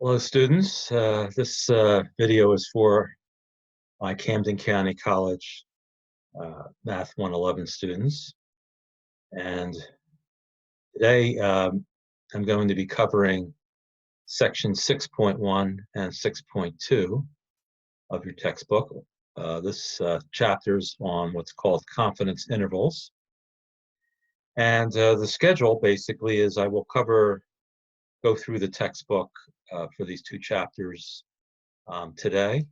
Hello, students. This video is for my Camden County College Math 111 students. And today I'm going to be covering section 6.1 and 6.2 of your textbook. This chapter's on what's called confidence intervals. And the schedule basically is I will go through the textbook for these two chapters today,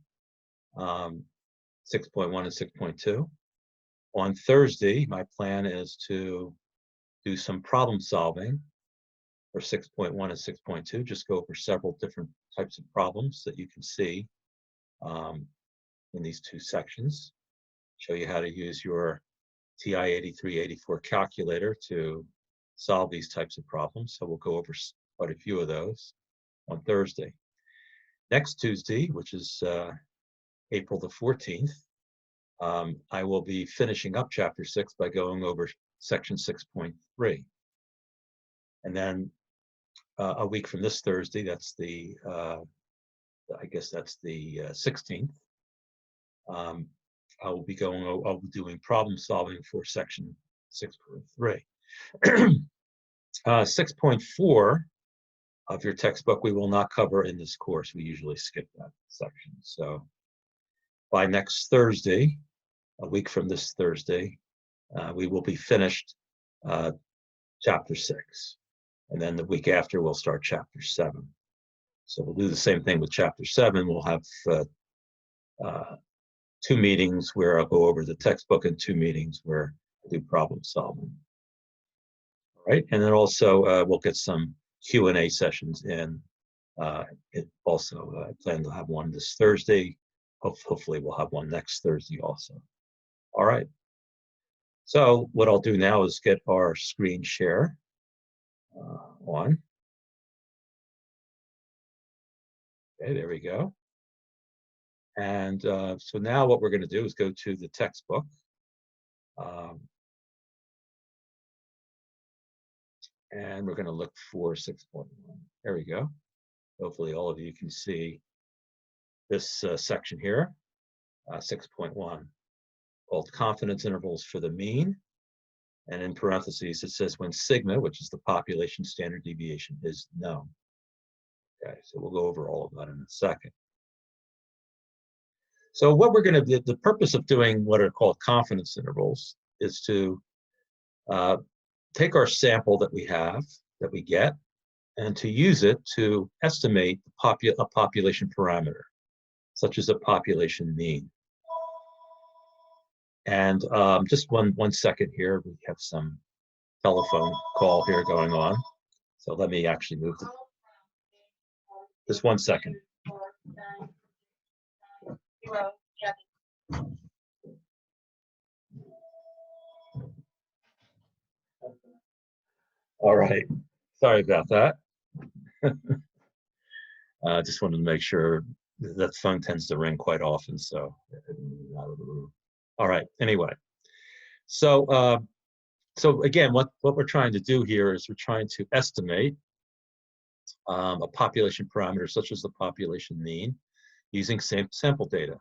6.1 and 6.2. On Thursday, my plan is to do some problem solving for 6.1 and 6.2, just go over several different types of problems that you can see in these two sections. Show you how to use your TI-8384 calculator to solve these types of problems. So we'll go over quite a few of those on Thursday. Next Tuesday, which is April the 14th, I will be finishing up chapter 6 by going over section 6.3. And then a week from this Thursday, that's the, I guess that's the 16th, I'll be doing problem solving for section 6.3. 6.4 of your textbook we will not cover in this course. We usually skip that section. So by next Thursday, a week from this Thursday, we will be finished chapter 6. And then the week after, we'll start chapter 7. So we'll do the same thing with chapter 7. We'll have 2 meetings where I'll go over the textbook and 2 meetings where I do problem solving. All right, and then also we'll get some Q&A sessions in. I plan to have one this Thursday. Hopefully we'll have one next Thursday also. All right. So what I'll do now is get our screen share on. Okay, there we go. And so now what we're going to do is go to the textbook. And we're going to look for 6.1. There we go. Hopefully all of you can see this section here, 6.1, called confidence intervals for the mean. And in parentheses, it says when sigma, which is the population standard deviation, is known. Okay, so we'll go over all of that in a second. So what we're going to do, the purpose of doing what are called confidence intervals is to take our sample that we get, and to use it to estimate a population parameter, such as a population mean. And just one second here, we have some telephone call here going on. So let me actually move it. Just 1 second. All right, sorry about that. Just wanted to make sure that phone tends to ring quite often, so out of the room. All right, anyway. So so again, what we're trying to do here is we're trying to estimate a population parameter such as the population mean using sample data.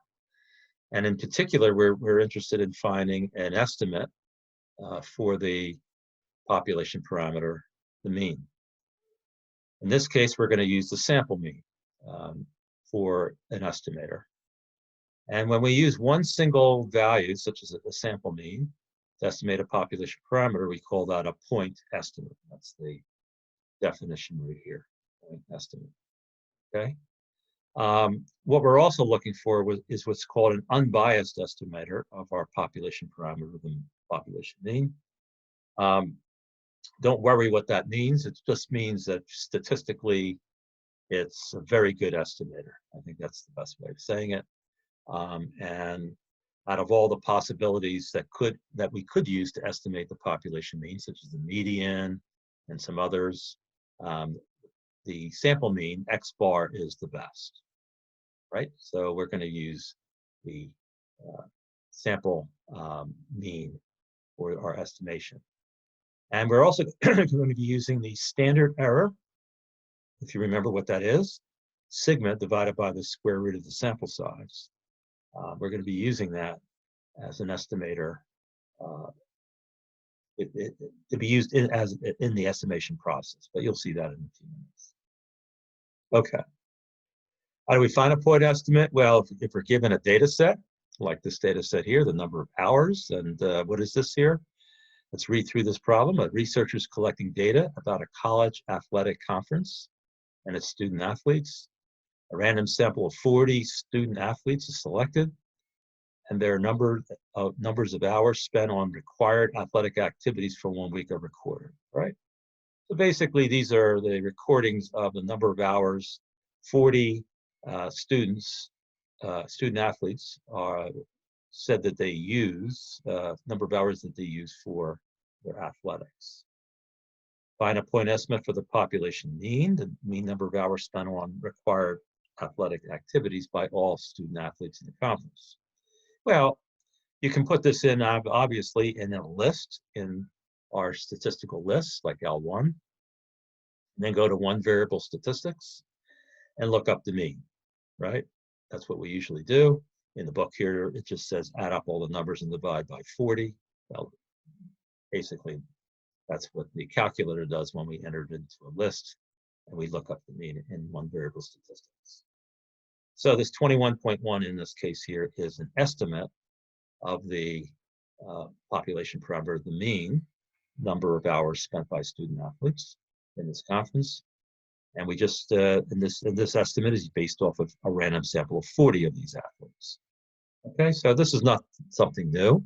And in particular, we're interested in finding an estimate for the population parameter, the mean. In this case, we're going to use the sample mean for an estimator. And when we use one single value, such as a sample mean, to estimate a population parameter, we call that a point estimate. That's the definition right here, point estimate. Okay. What we're also looking for is what's called an unbiased estimator of our population parameter, the population mean. Don't worry what that means. It just means that statistically, it's a very good estimator. I think that's the best way of saying it. And out of all the possibilities that we could use to estimate the population mean, such as the median and some others, the sample mean, X bar, is the best, right? So we're going to use the sample mean for our estimation. And we're also going to be using the standard error, if you remember what that is. sigma divided by the square root of the sample size. We're going to be using that as an estimator. To be used in the estimation process, but you'll see that in a few minutes. Okay. How do we find a point estimate? Well, if we're given a data set, like this data set here, the number of hours, and what is this here? Let's read through this problem. A researcher is collecting data about a college athletic conference and its student athletes. A random sample of 40 student athletes is selected, and their numbers of hours spent on required athletic activities for 1 week are recorded, right? So basically, these are the recordings of the number of hours 40 student athletes said that they use, number of hours that they use for their athletics. Find a point estimate for the population mean, the mean number of hours spent on required athletic activities by all student athletes in the conference. Well, you can put this in, obviously, in a list in our statistical list, like L1, and then go to one variable statistics and look up the mean, right? That's what we usually do. In the book here, it just says add up all the numbers and divide by 40. Well, basically, that's what the calculator does when we enter it into a list and we look up the mean in one variable statistics. So this 21.1 in this case here is an estimate of the population parameter, the mean number of hours spent by student athletes in this conference. And we just, this estimate is based off of a random sample of 40 of these athletes. Okay, so this is not something new.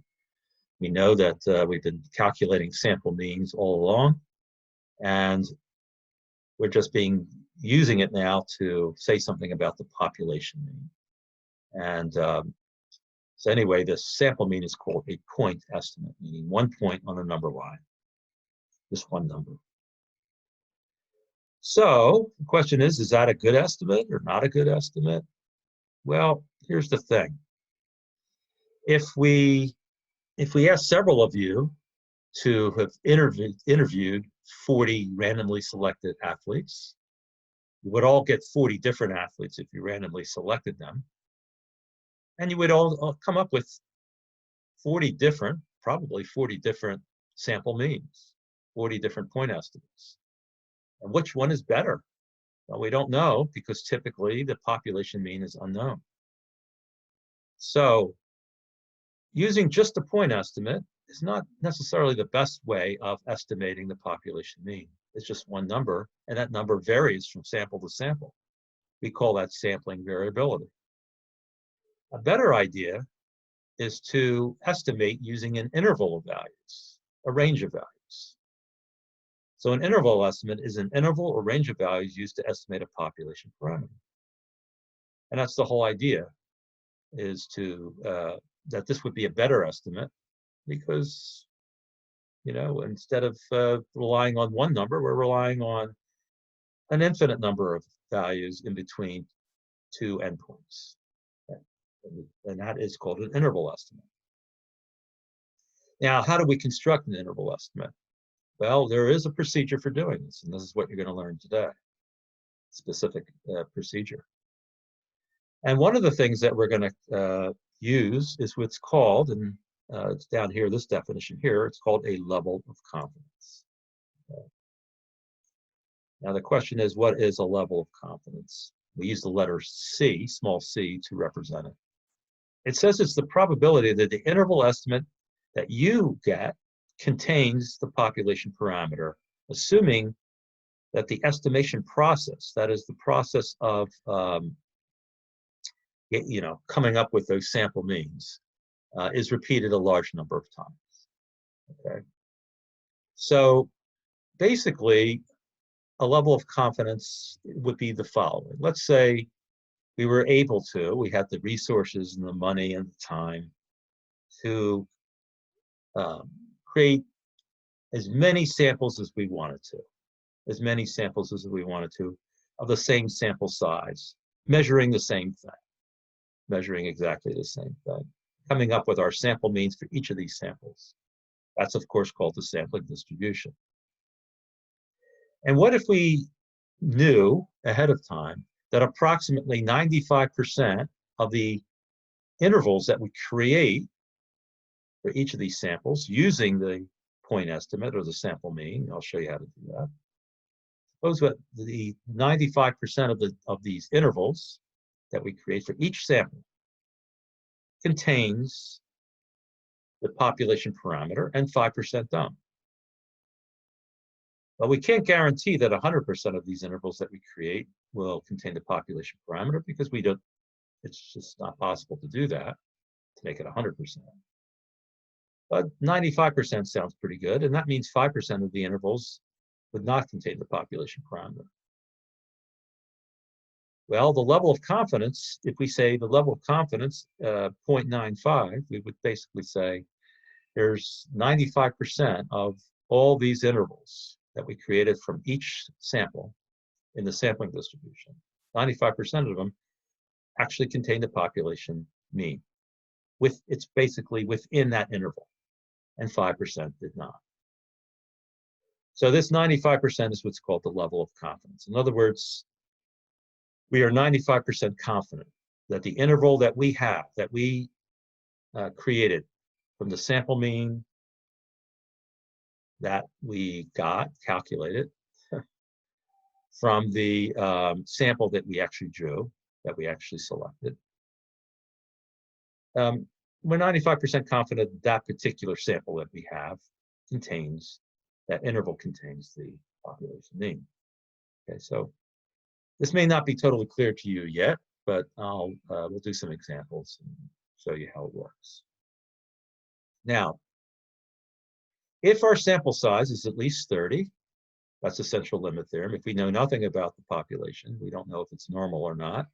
We know that we've been calculating sample means all along, and we're just using it now to say something about the population mean. And so anyway, this sample mean is called a point estimate, meaning 1 point on a number line, just one number. So the question is that a good estimate or not a good estimate? Well, here's the thing. If we ask several of you to have interviewed 40 randomly selected athletes, you would all get 40 different athletes if you randomly selected them. And you would all come up with 40 different, probably 40 different sample means, 40 different point estimates. And which one is better? Well, we don't know because typically the population mean is unknown. So using just a point estimate is not necessarily the best way of estimating the population mean. It's just one number, and that number varies from sample to sample. We call that sampling variability. A better idea is to estimate using an interval of values, a range of values. So an interval estimate is an interval or range of values used to estimate a population parameter. And that's the whole idea, is that this would be a better estimate because, instead of relying on one number, we're relying on an infinite number of values in between two endpoints. And that is called an interval estimate. Now, how do we construct an interval estimate? Well, there is a procedure for doing this, and this is what you're going to learn today, specific procedure. And one of the things that we're going to use is what's called, and it's down here, this definition here, it's called a level of confidence. Okay. Now, the question is, what is a level of confidence? We use the letter C, small c, to represent it. It says it's the probability that the interval estimate that you get contains the population parameter, assuming that the estimation process, that is the process of coming up with those sample means, is repeated a large number of times. Okay, so basically, a level of confidence would be the following. Let's say we had the resources and the money and the time to create as many samples as we wanted to, of the same sample size, measuring the same thing, measuring exactly the same thing, coming up with our sample means for each of these samples. That's, of course, called the sampling distribution. And what if we knew ahead of time that approximately 95% of the intervals that we create for each of these samples using the point estimate or the sample mean, I'll show you how to do that. Suppose that the 95% of these intervals that we create for each sample contains the population parameter and 5% don't. Well, we can't guarantee that 100% of these intervals that we create will contain the population parameter because we don't, it's just not possible to do that, to make it 100%. But 95% sounds pretty good, and that means 5% of the intervals would not contain the population parameter. Well, the level of confidence, if we say the level of confidence 0.95, we would basically say there's 95% of all these intervals that we created from each sample in the sampling distribution. 95% of them actually contain the population mean. It's basically within that interval, and 5% did not. So this 95% is what's called the level of confidence. In other words, we are 95% confident that the interval that we have, that we created from the sample mean that we calculated from the sample that we actually drew, that we actually selected. We're 95% confident that particular sample that we have contains, that interval contains the population mean. Okay, so this may not be totally clear to you yet, but we'll do some examples and show you how it works. Now, if our sample size is at least 30, that's the central limit theorem. If we know nothing about the population, we don't know if it's normal or not.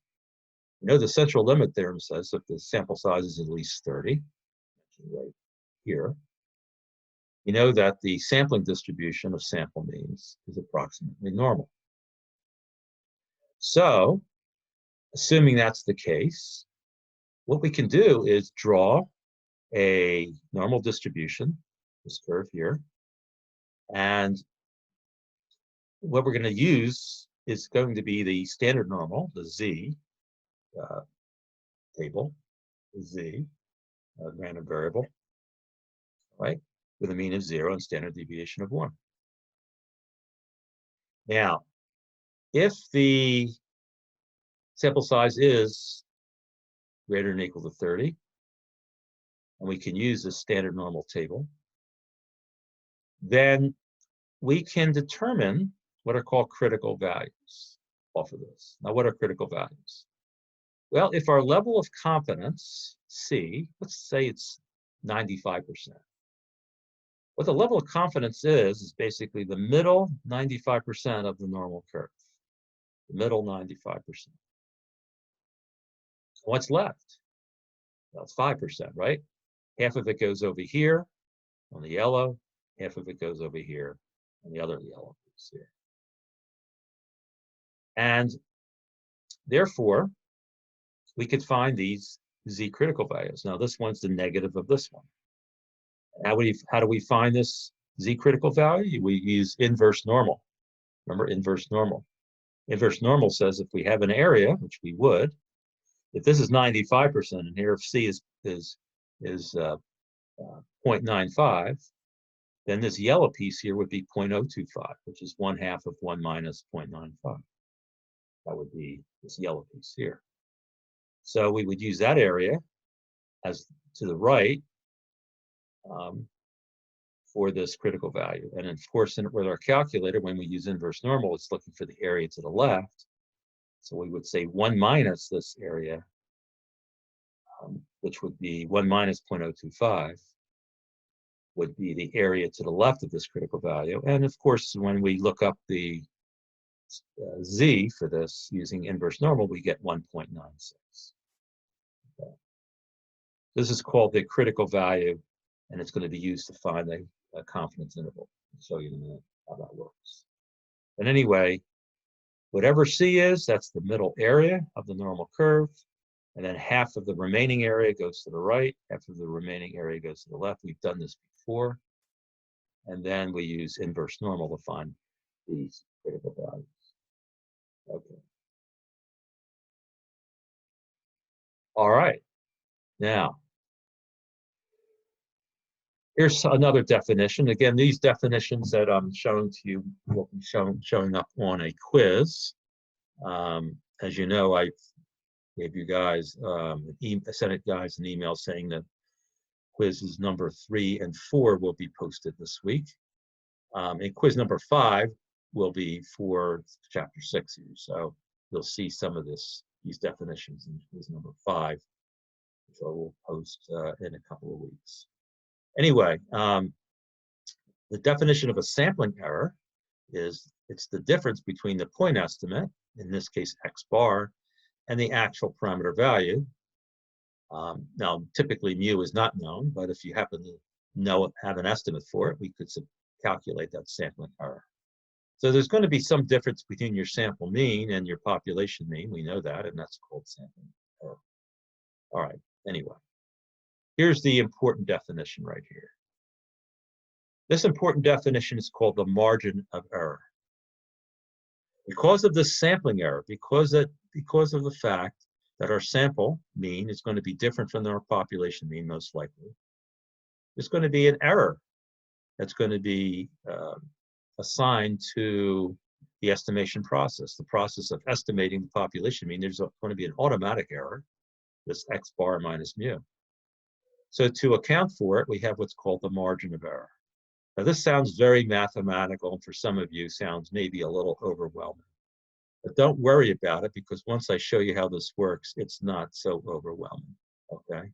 We know the central limit theorem says if the sample size is at least 30, right here, you know that the sampling distribution of sample means is approximately normal. So, assuming that's the case, what we can do is draw a normal distribution, this curve here, and what we're going to use is going to be the standard normal, the Z table, the Z, random variable, right, with a mean of 0 and standard deviation of 1. Now, if the sample size is greater than or equal to 30, and we can use the standard normal table, then we can determine what are called critical values off of this. Now, what are critical values? Well, if our level of confidence, C, let's say it's 95%. What the level of confidence is basically the middle 95% of the normal curve. The middle 95%. What's left? Well, it's 5%, right? Half of it goes over here on the yellow, half of it goes over here on the other yellow piece here. And therefore, we could find these Z critical values. Now, this one's the negative of this one. How do we find this Z critical value? We use inverse normal. Remember inverse normal. Inverse normal says if we have an area, which we would, if this is 95% and here if C is 0.95, then this yellow piece here would be 0.025, which is 1/2 of 1 minus 0.95. That would be this yellow piece here. So we would use that area as to the right for this critical value. And of course, with our calculator, when we use inverse normal, it's looking for the area to the left. So we would say 1 minus this area, which would be 1 minus 0.025, would be the area to the left of this critical value. And of course, when we look up the Z for this using inverse normal, we get 1.96. Okay. This is called the critical value, and it's going to be used to find a confidence interval. I'll show you in a minute how that works. But anyway, whatever C is, that's the middle area of the normal curve. And then half of the remaining area goes to the right, half of the remaining area goes to the left. We've done this before. And then we use inverse normal to find these critical values. Okay. All right. Now, here's another definition. Again, these definitions that I'm showing to you will be showing up on a quiz. As you know, I gave you guys, sent it guys an email saying that quizzes number 3 and 4 will be posted this week. And quiz number 5 will be for chapter 6 here. So you'll see some of these definitions in quiz number 5, which I will post in a couple of weeks. Anyway, the definition of a sampling error is it's the difference between the point estimate, in this case x bar, and the actual parameter value. Now, typically mu is not known, but if you happen to have an estimate for it, we could calculate that sampling error. So there's going to be some difference between your sample mean and your population mean. We know that, and that's called sampling error. All right, anyway, here's the important definition right here. This important definition is called the margin of error. Because of this sampling error, because of the fact that our sample mean is going to be different from our population mean, most likely, there's going to be an error that's going to be assigned to the estimation process, the process of estimating the population mean. There's going to be an automatic error, this x bar minus mu. So to account for it, we have what's called the margin of error. Now, this sounds very mathematical, and for some of you sounds maybe a little overwhelming. But don't worry about it, because once I show you how this works, it's not so overwhelming, okay?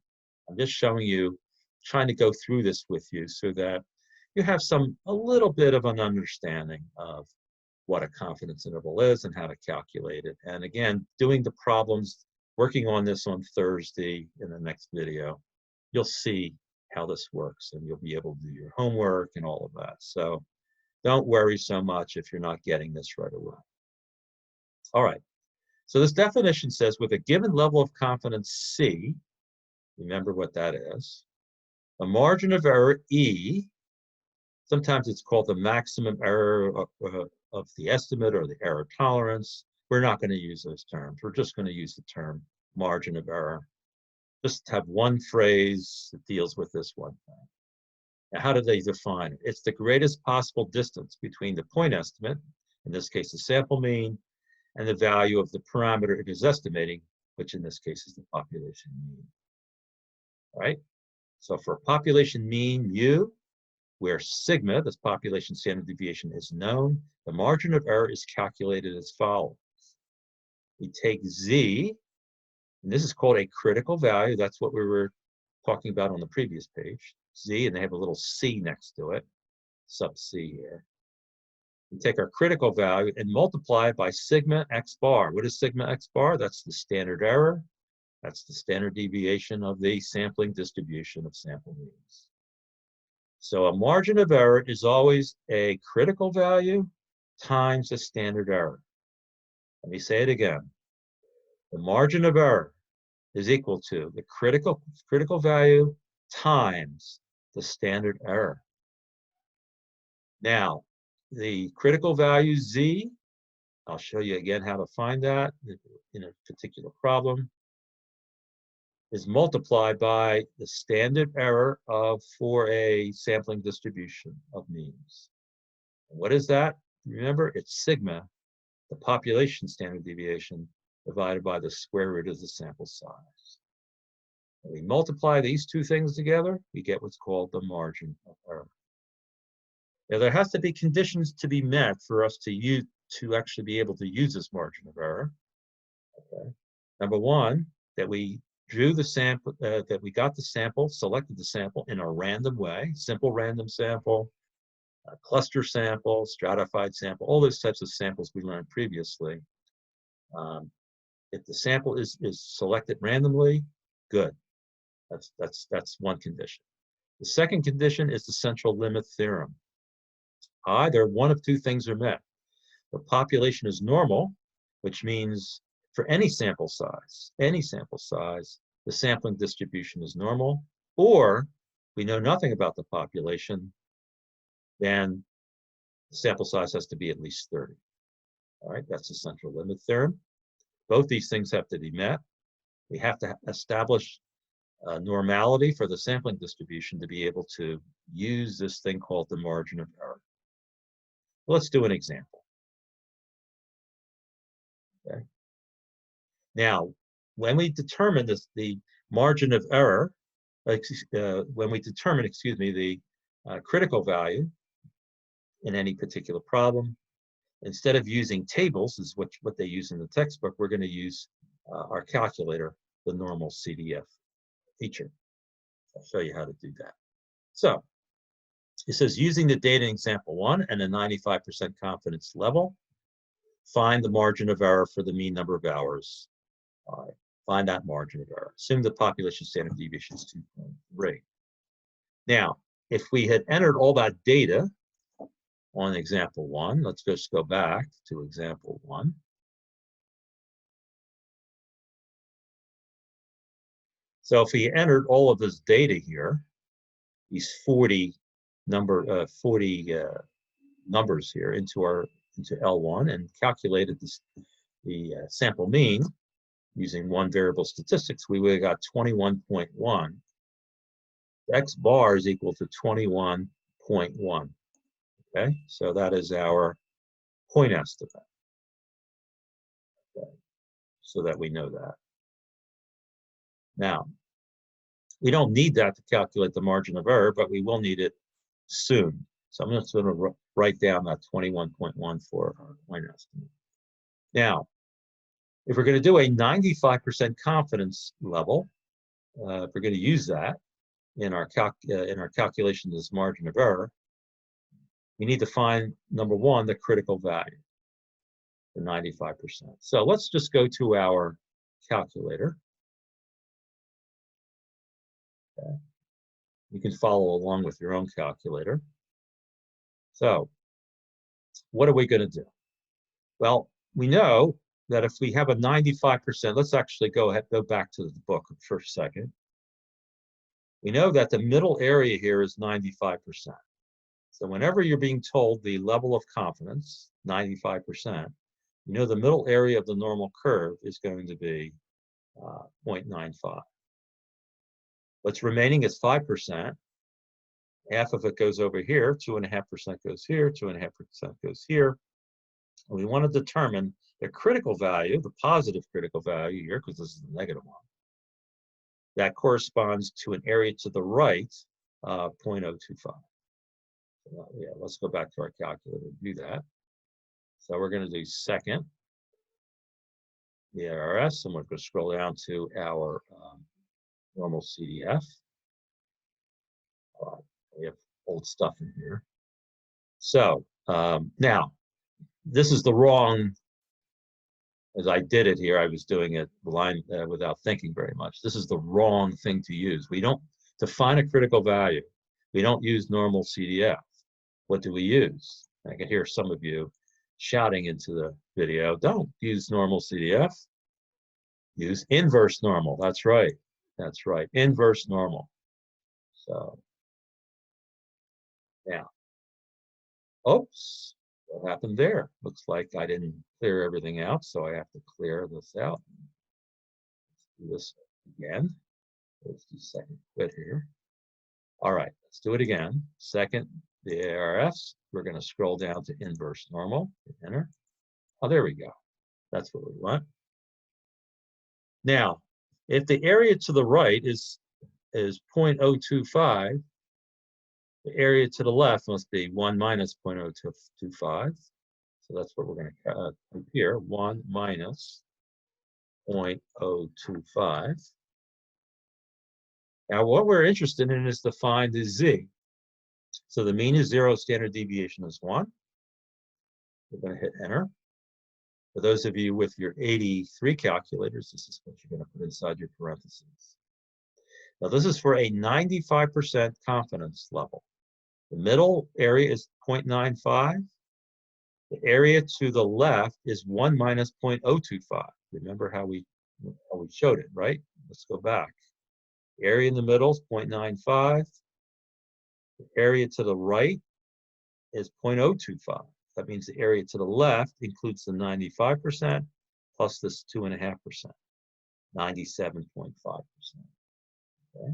I'm just showing you, trying to go through this with you so that you have a little bit of an understanding of what a confidence interval is and how to calculate it. And again, doing the problems, working on this on Thursday in the next video, you'll see how this works, and you'll be able to do your homework and all of that. So don't worry so much if you're not getting this right away. All right, so this definition says with a given level of confidence C, remember what that is, a margin of error E, sometimes it's called the maximum error of the estimate or the error tolerance. We're not going to use those terms. We're just going to use the term margin of error. Just have one phrase that deals with this one thing. Now, how do they define it? It's the greatest possible distance between the point estimate, in this case the sample mean, and the value of the parameter it is estimating, which in this case is the population mean. All right? So for population mean mu, where sigma, this population standard deviation, is known, the margin of error is calculated as follows. We take z, and this is called a critical value. That's what we were talking about on the previous page. Z, and they have a little c next to it, sub c here. We take our critical value and multiply it by sigma x bar. What is sigma x bar? That's the standard error. That's the standard deviation of the sampling distribution of sample means. So a margin of error is always a critical value times a standard error. Let me say it again. The margin of error is equal to the critical value times the standard error. Now, the critical value z, I'll show you again how to find that in a particular problem, is multiplied by the standard error for a sampling distribution of means. And what is that? Remember, it's sigma, the population standard deviation, divided by the square root of the sample size. When we multiply these two things together, we get what's called the margin of error. Now, there has to be conditions to be met for us to actually be able to use this margin of error. Okay. Number one, that we drew the sample, that we got the sample, selected the sample in a random way, simple random sample, cluster sample, stratified sample, all those types of samples we learned previously. If the sample is selected randomly, good. That's one condition. The second condition is the central limit theorem. Either one of two things are met. The population is normal, which means for any sample size, the sampling distribution is normal, or we know nothing about the population, then the sample size has to be at least 30. All right, that's the central limit theorem. Both these things have to be met. We have to establish normality for the sampling distribution to be able to use this thing called the margin of error. Let's do an example. Okay. Now, when we determine the margin of error, when we determine, the critical value in any particular problem, instead of using tables, is what they use in the textbook, we're going to use our calculator, the normal CDF feature. I'll show you how to do that. So it says, using the data in example 1 and a 95% confidence level, find the margin of error for the mean number of hours. All right, find that margin of error. Assume the population standard deviation is 2.3. Now, if we had entered all that data on example 1, let's just go back to example 1. So if we entered all of this data here, these 40 numbers here into L1 and calculated the sample mean using one variable statistics, we would have got 21.1. X bar is equal to 21.1. Okay, so that is our point estimate. Okay, so that we know that. Now, we don't need that to calculate the margin of error, but we will need it soon. So I'm just going to write down that 21.1 for our point estimate. Now, if we're going to do a 95% confidence level, if we're going to use that in our calculation of this margin of error, we need to find, number one, the critical value, the 95%. So let's just go to our calculator. Okay. You can follow along with your own calculator. So what are we going to do? Well, we know that if we have a 95%, let's actually go back to the book for a second. We know that the middle area here is 95%. So whenever you're being told the level of confidence, 95%, you know the middle area of the normal curve is going to be 0.95. What's remaining is 5%. Half of it goes over here, 2.5% goes here, 2.5% goes here. And we want to determine the critical value, the positive critical value here, because this is the negative one. That corresponds to an area to the right, 0.025. So, yeah, let's go back to our calculator and do that. So we're going to do second, the ARS, and we're going to scroll down to our normal CDF. We have old stuff in here. So now, this is the wrong, as I did it here, I was doing it blind without thinking very much. This is the wrong thing to use. We don't, to find a critical value, we don't use normal CDF. What do we use? I can hear some of you shouting into the video, don't use normal CDF, use inverse normal. That's right, inverse normal. So now, oops, what happened there? Looks like I didn't clear everything out, so I have to clear this out. Let's do this again. Let's do second quit here. All right, let's do it again. Second, the ARS, we're going to scroll down to inverse normal, enter. Oh, there we go. That's what we want. Now, if the area to the right is 0.025, the area to the left must be 1 minus 0.025. So that's what we're going to do here, 1 minus 0.025. Now, what we're interested in is to find the z. So the mean is 0, standard deviation is 1. We're going to hit enter. For those of you with your 83 calculators, this is what you're going to put inside your parentheses. Now, this is for a 95% confidence level. The middle area is 0.95. The area to the left is 1 minus 0.025. Remember how we showed it, right? Let's go back. The area in the middle is 0.95. The area to the right is 0.025. That means the area to the left includes the 95% plus this 2.5%. 97.5%. Okay,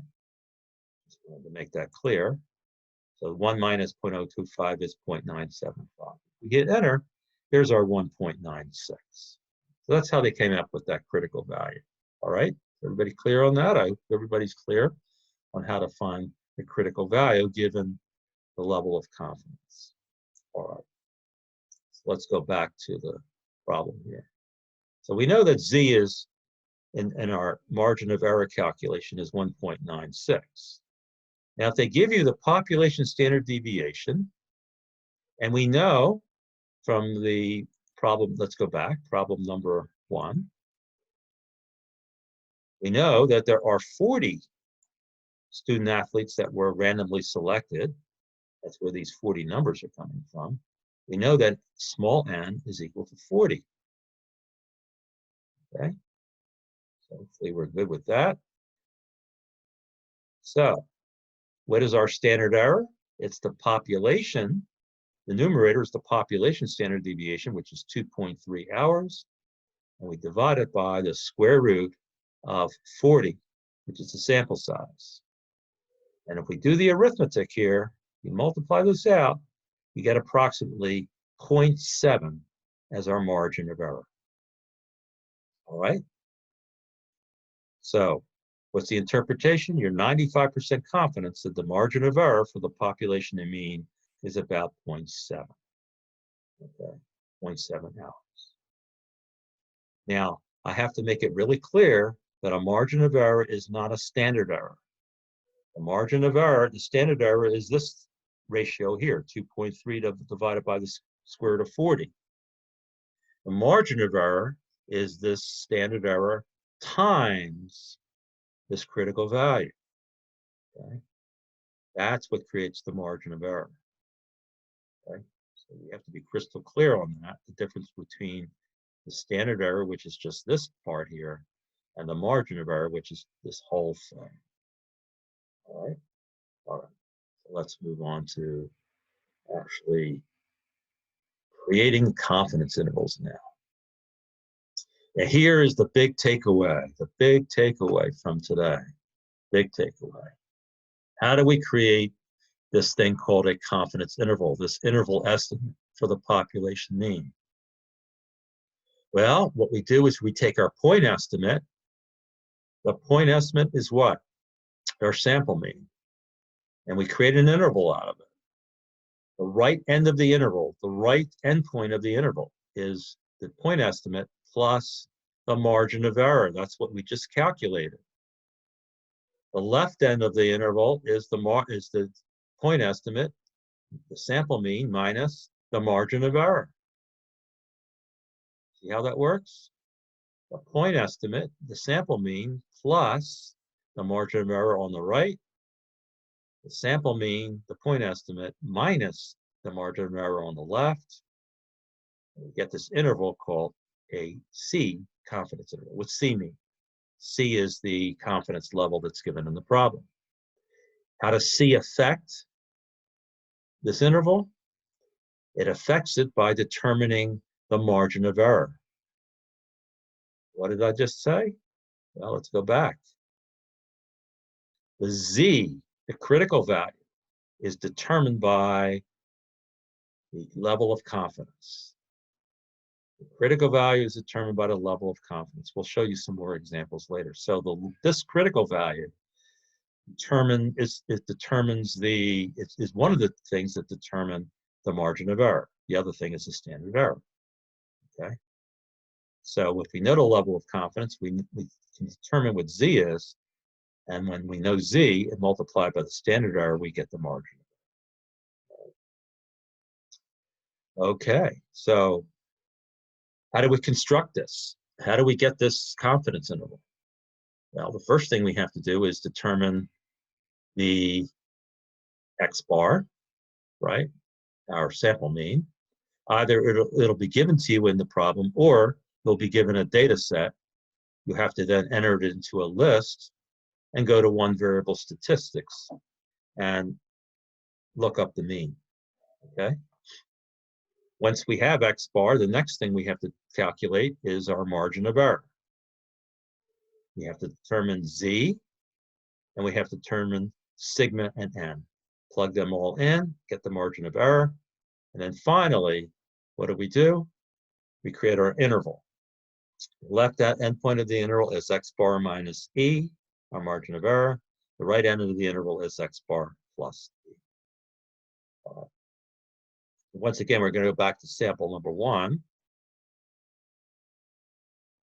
just wanted to make that clear. So 1 minus 0.025 is 0.975. We hit enter, here's our 1.96. So that's how they came up with that critical value. All right, everybody clear on that? I hope everybody's clear on how to find the critical value given the level of confidence. All right, so let's go back to the problem here. So we know that Z is, in our margin of error calculation, is 1.96. Now, if they give you the population standard deviation, and we know from the problem, let's go back, problem number 1, we know that there are 40 student athletes that were randomly selected. That's where these 40 numbers are coming from. We know that small n is equal to 40. Okay, so hopefully we're good with that. So what is our standard error? It's the population. The numerator is the population standard deviation, which is 2.3 hours. And we divide it by the square root of 40, which is the sample size. And if we do the arithmetic here, we multiply this out, you get approximately 0.7 as our margin of error. All right? So what's the interpretation? You're 95% confidence that the margin of error for the population and mean is about 0.7. Okay, 0.7 hours. Now, I have to make it really clear that a margin of error is not a standard error. The margin of error, the standard error is this ratio here, 2.3 divided by the square root of 40. The margin of error is this standard error times this critical value. Okay? That's what creates the margin of error. Okay? So we have to be crystal clear on that, the difference between the standard error, which is just this part here, and the margin of error, which is this whole thing. All right? All right. So let's move on to actually creating confidence intervals now. Now here is the big takeaway from today. Big takeaway. How do we create this thing called a confidence interval, this interval estimate for the population mean? Well, what we do is we take our point estimate. The point estimate is what? Our sample mean. And we create an interval out of it. The right end of the interval, the right endpoint of the interval is the point estimate plus the margin of error. That's what we just calculated. The left end of the interval is the point estimate, the sample mean minus the margin of error. See how that works? The point estimate, the sample mean, plus the margin of error on the right, the sample mean, the point estimate, minus the margin of error on the left. And we get this interval called a C confidence interval. What's C mean? C is the confidence level that's given in the problem. How does C affect this interval? It affects it by determining the margin of error. What did I just say? Well, let's go back. The Z, the critical value, is determined by the level of confidence. The critical value is determined by the level of confidence. We'll show you some more examples later. So this critical value is one of the things that determine the margin of error. The other thing is the standard error. Okay. So if we know the level of confidence, we can determine what Z is, and when we know Z and multiply by the standard error, we get the margin. Okay, so how do we construct this? How do we get this confidence interval? Well, the first thing we have to do is determine the X bar, right? Our sample mean. Either it'll be given to you in the problem, or you'll be given a data set. You have to then enter it into a list and go to one variable statistics and look up the mean, okay? Once we have X bar, the next thing we have to calculate is our margin of error. We have to determine Z, and we have to determine sigma and n. Plug them all in, get the margin of error, and then finally, what do? We create our interval. Left endpoint of the interval is x bar minus e, our margin of error. The right end of the interval is x bar plus e. Once again, we're going to go back to sample number 1.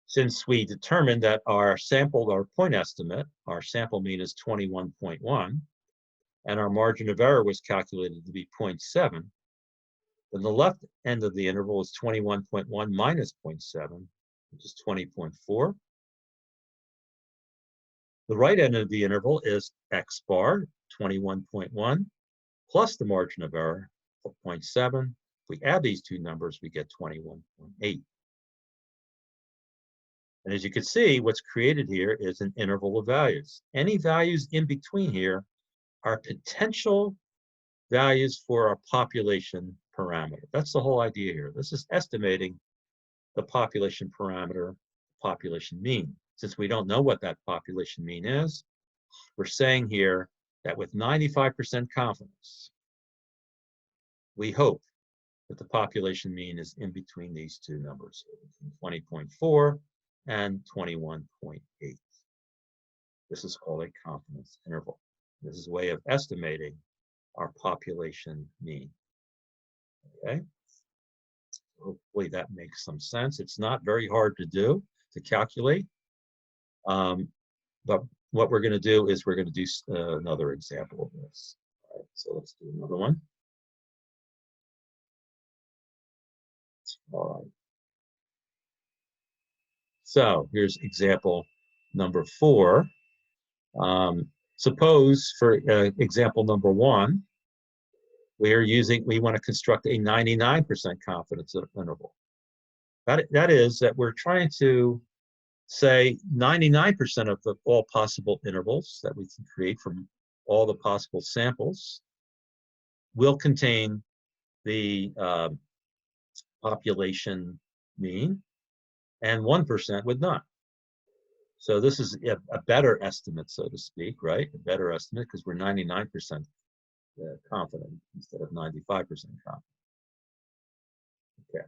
Since we determined that our point estimate, our sample mean is 21.1, and our margin of error was calculated to be 0.7, then the left end of the interval is 21.1 minus 0.7, which is 20.4. The right end of the interval is x bar, 21.1, plus the margin of error of 0.7. If we add these two numbers, we get 21.8. And as you can see, what's created here is an interval of values. Any values in between here are potential values for our population parameter. That's the whole idea here. This is estimating the population parameter, population mean. Since we don't know what that population mean is, we're saying here that with 95% confidence, we hope that the population mean is in between these two numbers, 20.4 and 21.8. This is called a confidence interval. This is a way of estimating our population mean. Okay? Hopefully that makes some sense. It's not very hard to do, to calculate. But what we're going to do is we're going to do another example of this. All right, so let's do another one. All right. So here's example number 4. Suppose for example number 1, we want to construct a 99% confidence interval. That is that we're trying to say 99% of all possible intervals that we can create from all the possible samples will contain the population mean, and 1% would not. So this is a better estimate, so to speak, right? A better estimate because we're 99% confident instead of 95% confident. Okay.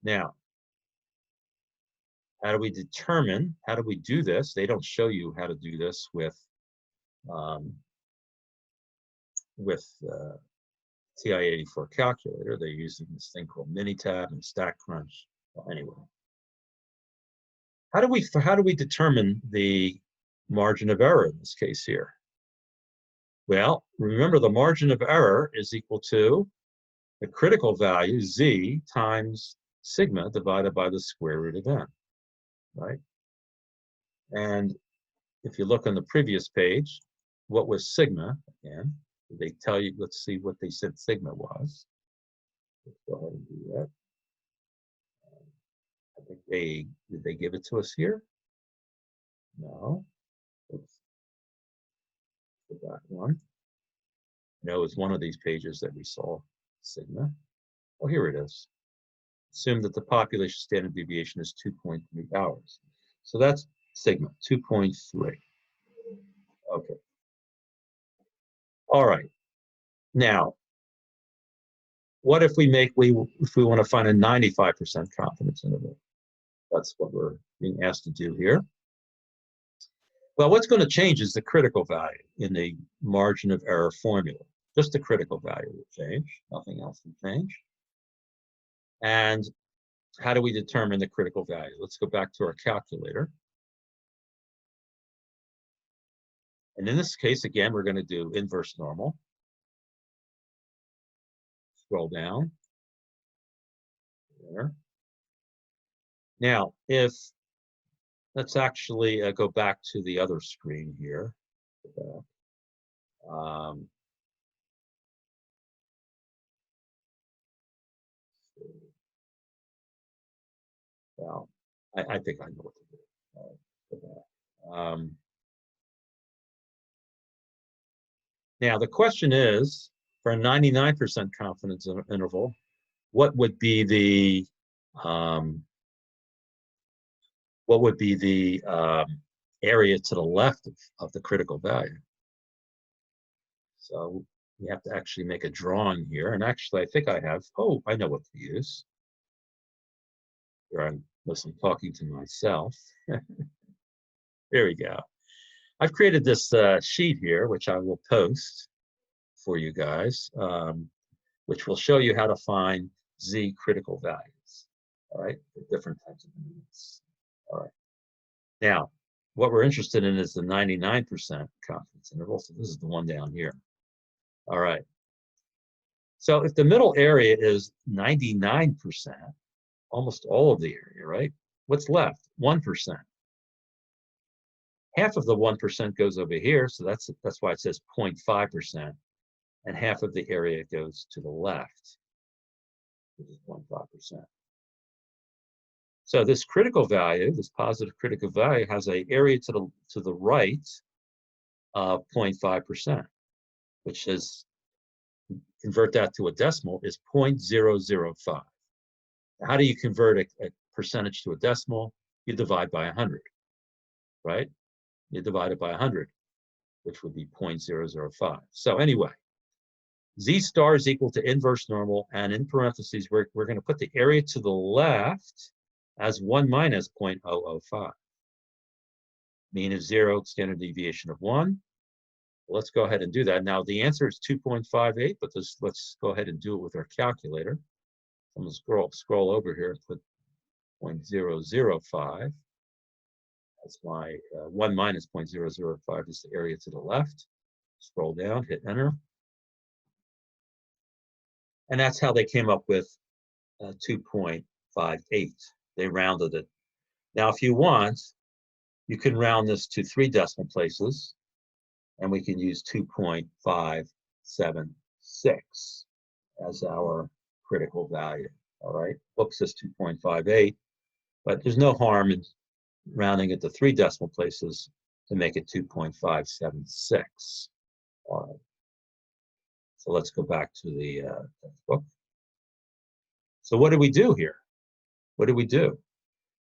Now, how do we do this? They don't show you how to do this with TI-84 calculator. They're using this thing called Minitab and StatCrunch. Well, anyway, how do we determine the margin of error in this case here? Well, remember the margin of error is equal to the critical value z times sigma divided by the square root of n, right? And if you look on the previous page, what was sigma again? They tell you, let's see what they said sigma was. Let's go ahead and do that. I think did they give it to us here? No. Let's go back one. No, it was one of these pages that we saw sigma. Oh, here it is. Assume that the population standard deviation is 2.3 hours. So that's sigma, 2.3. Okay. All right. Now, what if we want to find a 95% confidence interval? That's what we're being asked to do here. Well, what's going to change is the critical value in the margin of error formula. Just the critical value will change. Nothing else will change. And how do we determine the critical value? Let's go back to our calculator. And in this case, again, we're going to do inverse normal. Scroll down. There. Now, let's actually go back to the other screen here. Well, I think I know what to do. Now, the question is, for a 99% confidence interval, what would be the area to the left of the critical value. So we have to actually make a drawing here. And actually, I think I have, oh, I know what to use. Here I'm talking to myself. There we go. I've created this sheet here, which I will post for you guys, which will show you how to find Z critical values, all right, for different types of units. All right. Now, what we're interested in is the 99% confidence interval. So this is the one down here. All right. So if the middle area is 99%, almost all of the area, right? What's left? 1%. Half of the 1% goes over here, so that's why it says 0.5%, and half of the area goes to the left, which is 0.5%. So this critical value, this positive critical value, has an area to the right of 0.5%, which is, convert that to a decimal, is 0.005. How do you convert a percentage to a decimal? You divide by 100, right? You divide it by 100, which would be 0.005. So anyway, Z star is equal to inverse normal, and in parentheses, we're going to put the area to the left as 1 minus 0.005. Mean of 0, standard deviation of 1. Let's go ahead and do that. Now, the answer is 2.58, but let's go ahead and do it with our calculator. I'm going to scroll over here and put 0.005. That's my 1 minus 0.005 is the area to the left. Scroll down, hit enter. And that's how they came up with 2.58. They rounded it. Now, if you want, you can round this to 3 decimal places, and we can use 2.576 as our critical value. All right, book says 2.58, but there's no harm in rounding it to 3 decimal places to make it 2.576. All right. So let's go back to the textbook. So what do we do here? What do?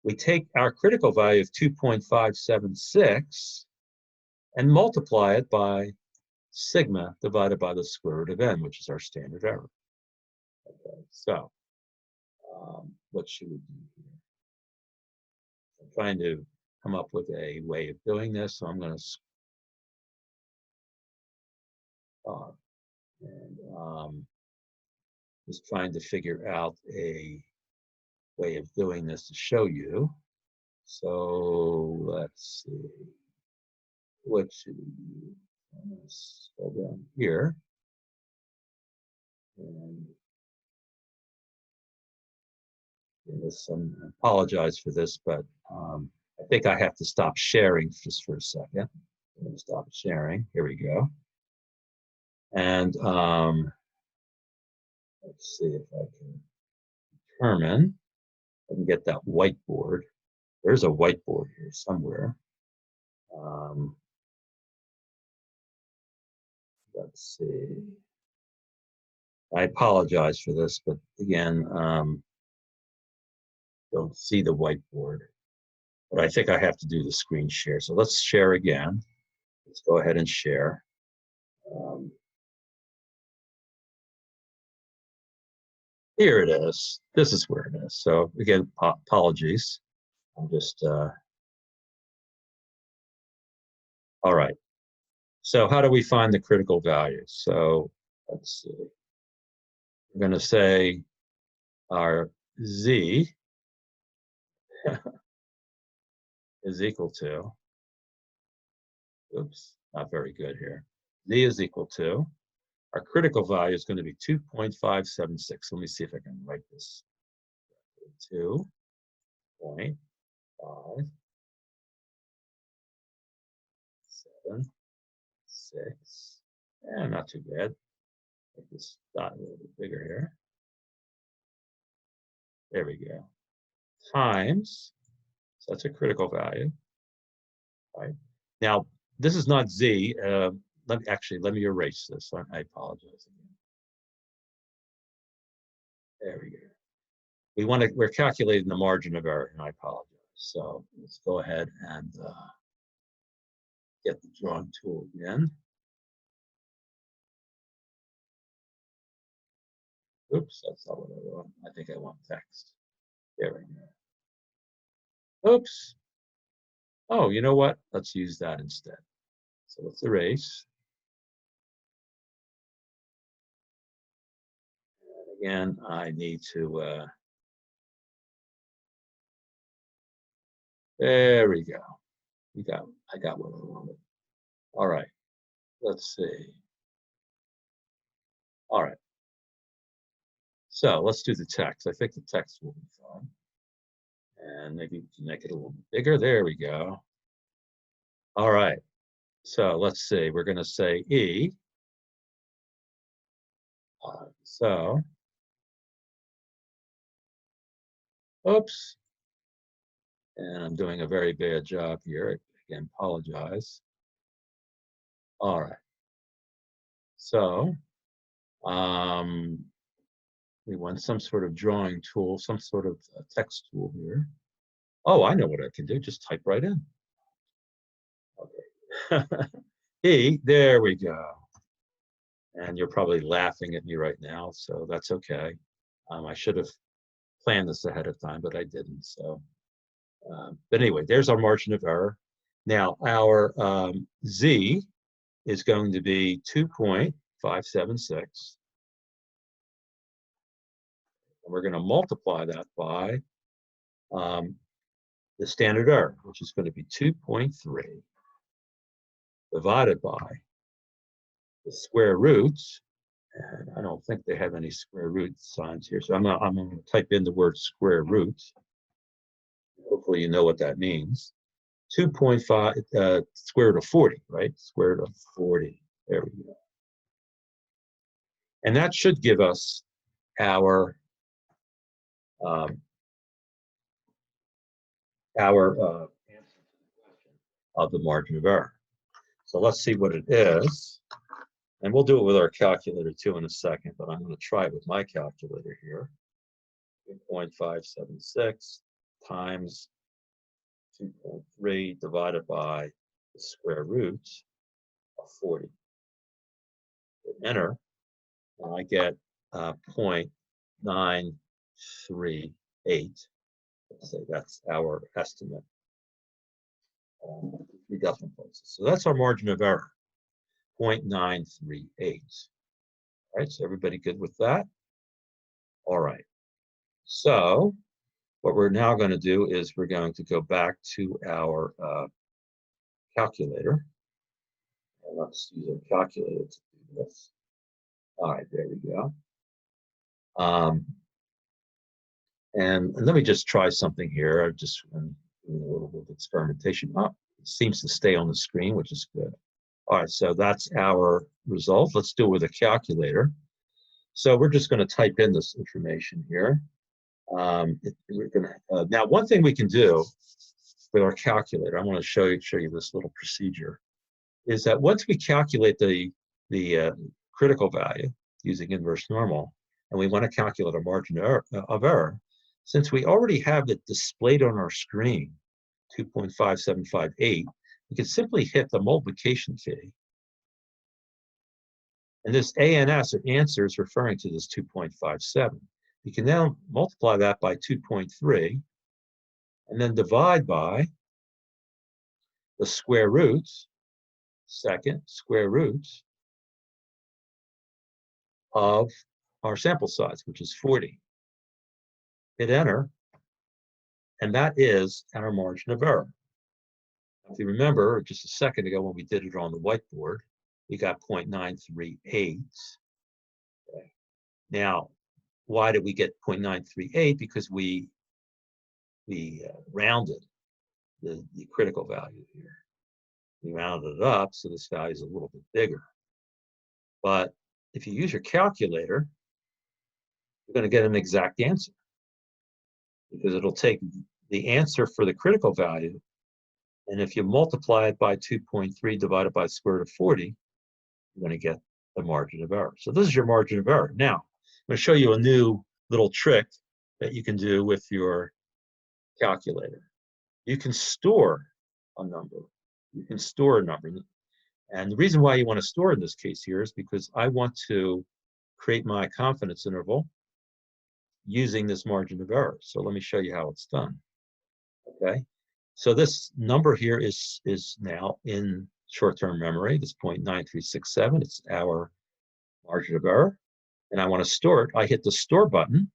We take our critical value of 2.576 and multiply it by sigma divided by the square root of n, which is our standard error. Okay, so what should we do here? I'm trying to come up with a way of doing this, so I'm going to just trying to figure out a way of doing this to show you. So let's see. What should we do? Let's go down here. And I apologize for this, but I think I have to stop sharing just for a second. I'm going to stop sharing. Here we go. And let's see if I can determine. I can get that whiteboard. There's a whiteboard here somewhere. Let's see. I apologize for this, but again, don't see the whiteboard. But I think I have to do the screen share. So let's share again. Let's go ahead and share. Here it is. This is where it is. So again, apologies. I'm just, all right. So how do we find the critical value? So let's see. We're going to say our Z is equal to, oops, not very good here. Z is equal to, our critical value is going to be 2.576. Let me see if I can write this. 2.576. Yeah, not too bad. Make this dot a little bit bigger here. There we go. Times, so that's a critical value. Right. Now, this is not Z. Let me erase this. I apologize again. There we go. We're calculating the margin of error, and I apologize. So let's go ahead and get the drawing tool again. Oops, that's not what I want. I think I want text. There we go. Oops. Oh, you know what? Let's use that instead. So let's erase. And again, I need to, there we go. I got what I wanted. All right, let's see. All right. So let's do the text. I think the text will be fine. And maybe make it a little bit bigger. There we go. All right. So let's see. We're going to say E. So, oops. And I'm doing a very bad job here. Again, apologize. All right. So, we want some sort of drawing tool, some sort of text tool here. Oh, I know what I can do. Just type right in. Okay. E, there we go. And you're probably laughing at me right now, so that's okay. I should have planned this ahead of time, but I didn't. So, but anyway, there's our margin of error. Now, our Z is going to be 2.576. And we're going to multiply that by the standard error, which is going to be 2.3 divided by the square roots. And I don't think they have any square root signs here. So I'm going to type in the word square root. Hopefully you know what that means. 2.5 square root of 40, right? Square root of 40. There we go. And that should give us our answer to the question of the margin of error. So let's see what it is. And we'll do it with our calculator too in a second, but I'm going to try it with my calculator here. 2.576 times 2.3 divided by the square root of 40. Hit enter, and I get 0.938. Let's say that's our estimate. 3 decimal places. So that's our margin of error, 0.938. All right, so everybody good with that? All right. So what we're now going to do is we're going to go back to our calculator. And let's use our calculator to do this. All right, there we go. And let me just try something here. I'm just doing a little bit of experimentation. Oh, it seems to stay on the screen, which is good. All right, so that's our result. Let's do it with a calculator. So we're just going to type in this information here. Now, one thing we can do with our calculator, I want to show you this little procedure, is that once we calculate the critical value using inverse normal, and we want to calculate a margin of error, since we already have it displayed on our screen, 2.5758, we can simply hit the multiplication key. And this ANS, or answer, is referring to this 2.57. You can now multiply that by 2.3 and then divide by the square roots, second square roots of our sample size, which is 40. Hit enter, and that is our margin of error. If you remember just a second ago when we did it on the whiteboard, we got 0.938. Okay. Now, why did we get 0.938? Because we rounded the critical value here. We rounded it up, so this value is a little bit bigger. But if you use your calculator, you're going to get an exact answer, because it'll take the answer for the critical value, and if you multiply it by 2.3 divided by the square root of 40, you're going to get the margin of error. So this is your margin of error. Now, I'm going to show you a new little trick that you can do with your calculator. You can store a number You can store a number. And the reason why you want to store in this case here is because I want to create my confidence interval using this margin of error. So let me show you how it's done. Okay. So this number here is now in short-term memory, this 0.9367. It's our margin of error. And I want to store it. I hit the store button.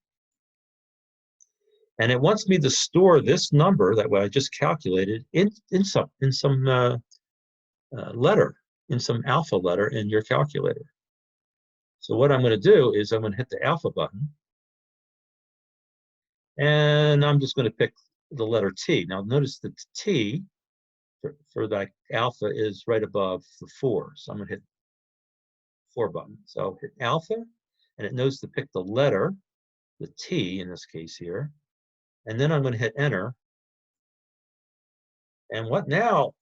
And it wants me to store this number that I just calculated in some letter, in some alpha letter in your calculator. So what I'm going to do is I'm going to hit the alpha button. And I'm just going to pick the letter T. Now notice that T for that alpha is right above the 4. So I'm going to hit 4 button. So I'll hit alpha, and it knows to pick the letter, the T in this case here. And then I'm going to hit enter. And what now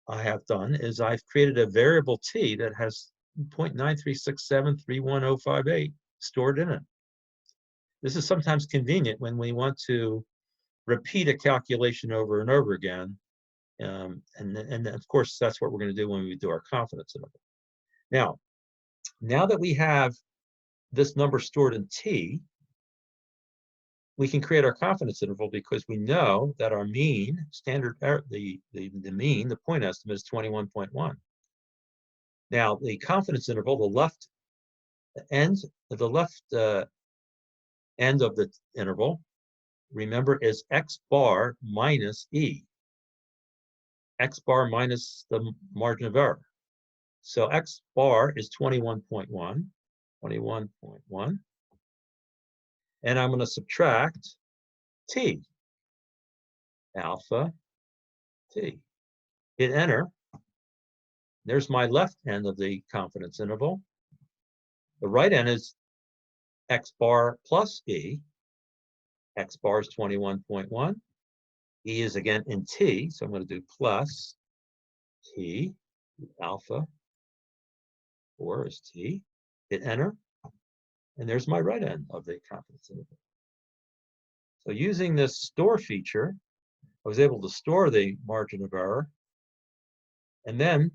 I have done is I've created a variable T that has 0.936731058 stored in it. This is sometimes convenient when we want to repeat a calculation over and over again. And of course, that's what we're going to do when we do our confidence interval. Now that we have this number stored in T, we can create our confidence interval because we know that our mean, standard error, the mean, the point estimate is 21.1. Now, the confidence interval, the left end of the interval, remember, is x bar minus E. X bar minus the margin of error. So x bar is 21.1, 21.1. And I'm going to subtract T, alpha T. Hit enter. There's my left end of the confidence interval. The right end is x bar plus E. X bar is 21.1. E is again in T, so I'm going to do plus T, alpha 4 is T. Hit enter. And there's my right end of the confidence interval. So using this store feature, I was able to store the margin of error. And then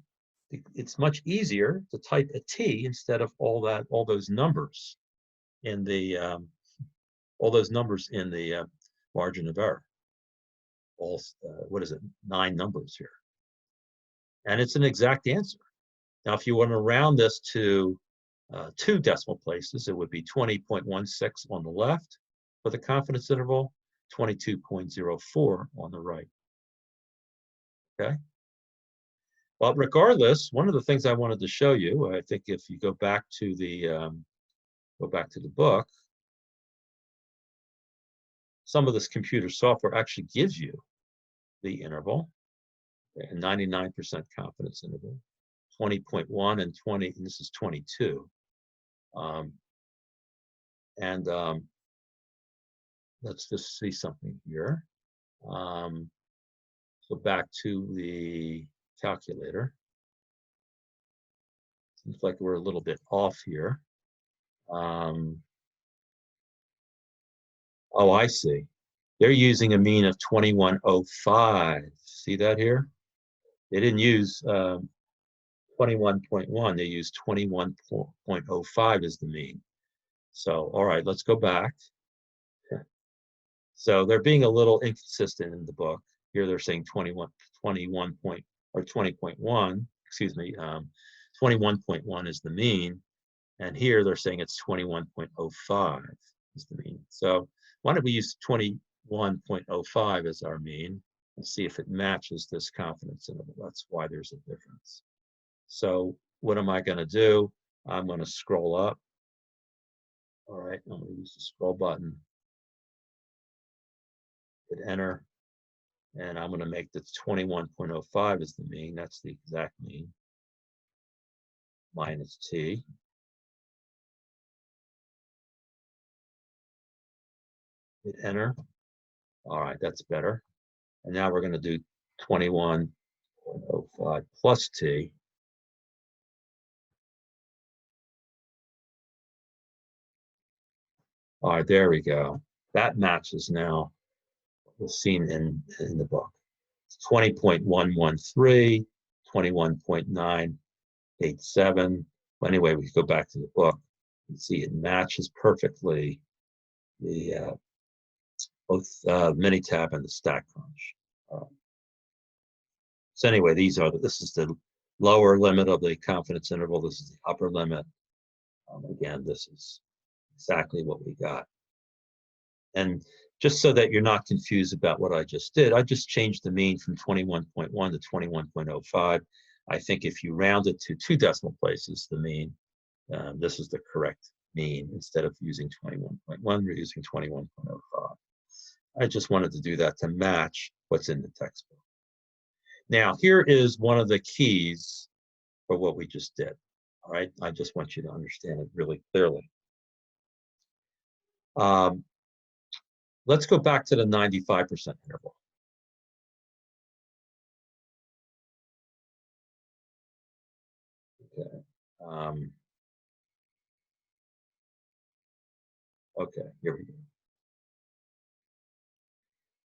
it's much easier to type a T instead of all those numbers in the margin of error. What is it? 9 numbers here. And it's an exact answer. Now, if you want to round this to 2 decimal places, it would be 20.16 on the left for the confidence interval, 22.04 on the right. Okay. Well, regardless, one of the things I wanted to show you, I think if you go back to the book, some of this computer software actually gives you the interval, a 99% confidence interval, 20.1 and 20, and this is 22. Let's just see something here. So back to the calculator. Seems like we're a little bit off here. Oh, I see. They're using a mean of 2105. See that here? They didn't use 21.1. They used 21.05 as the mean. So, all right, let's go back. So they're being a little inconsistent in the book. Here they're saying 20.1 is the mean. And here they're saying it's 21.05 is the mean. So why don't we use 21.05 as our mean and see if it matches this confidence interval. That's why there's a difference. So what am I going to do? I'm going to scroll up. All right, I'm going to use the scroll button. Hit enter. And I'm going to make the 21.05 as the mean. That's the exact mean. Minus T. Hit enter. All right, that's better. And now we're going to do 21.05 plus T. All right, there we go. That matches now what was seen in the book. It's 20.113 21.987. Well, anyway, we go back to the book and see it matches perfectly the both Minitab and the Stack Crunch. So anyway, this is the lower limit of the confidence interval. This is the upper limit. Again, this is exactly what we got. And just so that you're not confused about what I just did, I just changed the mean from 21.1 to 21.05. I think if you round it to 2 decimal places, the mean, this is the correct mean. Instead of using 21.1, we're using 21.05. I just wanted to do that to match what's in the textbook. Now, here is one of the keys for what we just did. All right, I just want you to understand it really clearly. Let's go back to the 95% interval. Okay. Okay, here we go.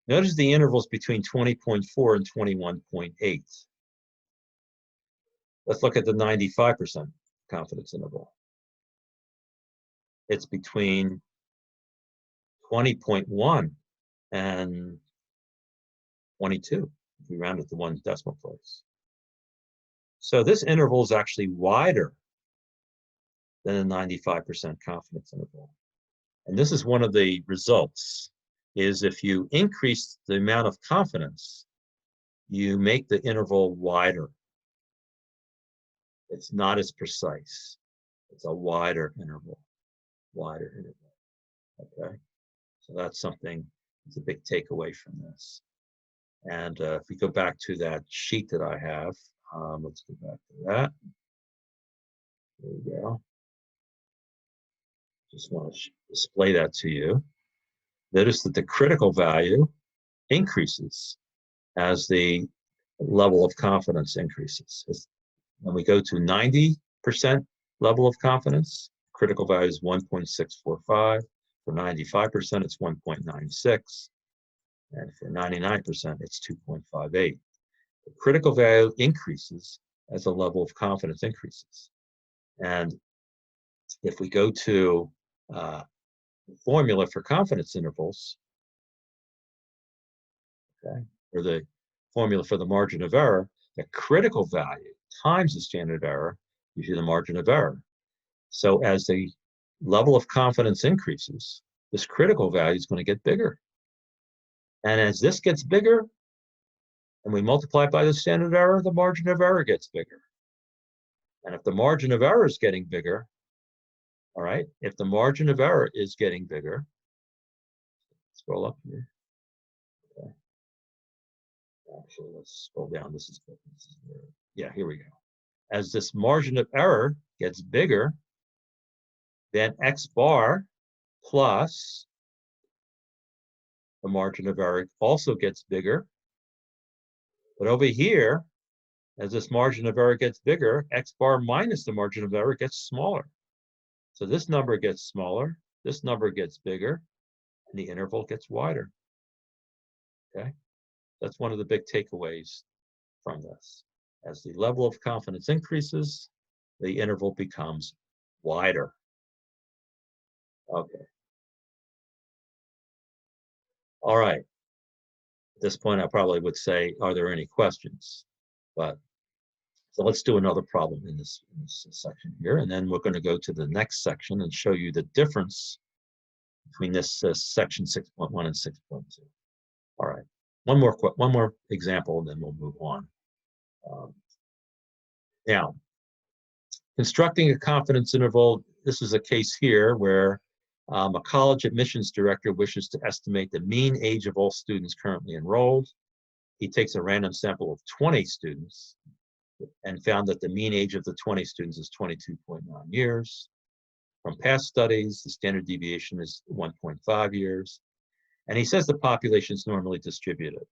Notice the intervals between 20.4 and 21.8. Let's look at the 95% confidence interval. It's between 20.1 and 22, if we round it to 1 decimal place. So this interval is actually wider than a 95% confidence interval. And this is one of the results, is if you increase the amount of confidence, you make the interval wider. It's not as precise. It's a wider interval. Okay, so that's something, it's a big takeaway from this. And if we go back to that sheet that I have, let's go back to that. There we go. Just want to display that to you. Notice that the critical value increases as the level of confidence increases. When we go to 90% level of confidence, critical value is 1.645. For 95%, it's 1.96. And for 99%, it's 2.58. The critical value increases as the level of confidence increases. And if we go to the formula for confidence intervals, okay, or the formula for the margin of error, the critical value times the standard error gives you the margin of error. So as the level of confidence increases, this critical value is going to get bigger. And as this gets bigger, and we multiply it by the standard error, the margin of error gets bigger. And if the margin of error is getting bigger, all right, if the margin of error is getting bigger, scroll up here. Okay. Actually, let's scroll down. This is yeah, here we go. As this margin of error gets bigger, then X bar plus the margin of error also gets bigger. But over here, as this margin of error gets bigger, X bar minus the margin of error gets smaller. So this number gets smaller, this number gets bigger, and the interval gets wider. Okay, that's one of the big takeaways from this. As the level of confidence increases, the interval becomes wider. Okay. All right. At this point, I probably would say, are there any questions? But so let's do another problem in this section here, and then we're going to go to the next section and show you the difference between this section 6.1 and 6.2. All right, one more example, and then we'll move on. Now, constructing a confidence interval. This is a case here where a college admissions director wishes to estimate the mean age of all students currently enrolled. He takes a random sample of 20 students and found that the mean age of the 20 students is 22.9 years. From past studies, the standard deviation is 1.5 years. And he says the population is normally distributed.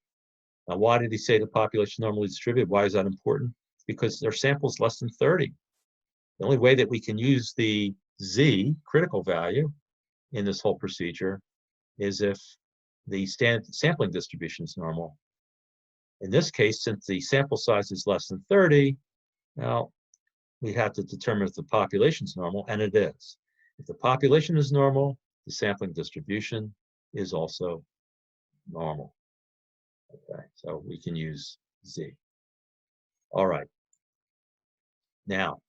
Now, why did he say the population normally distributed? Why is that important? Because their sample is less than 30. The only way that we can use the Z, critical value, in this whole procedure is if the sampling distribution is normal. In this case, since the sample size is less than 30, now we have to determine if the population is normal, and it is. If the population is normal, the sampling distribution is also normal. Okay, so we can use Z. All right. Now,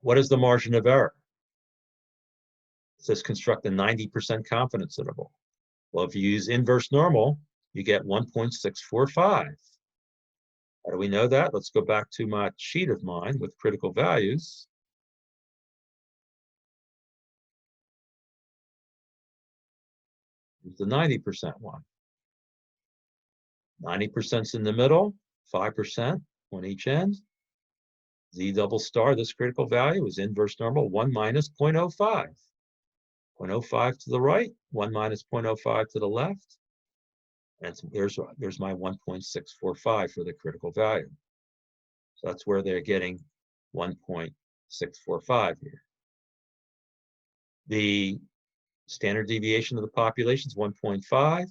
what is the margin of error? It says construct a 90% confidence interval. Well, if you use inverse normal, you get 1.645. How do we know that? Let's go back to my sheet of mine with critical values. Here's the 90% one. 90%'s in the middle, 5% on each end. Z double star, this critical value is inverse normal, 1 minus 0.05. 0.05 to the right, 1 minus 0.05 to the left. And there's my 1.645 for the critical value. So that's where they're getting 1.645 here. The standard deviation of the population is 1.5.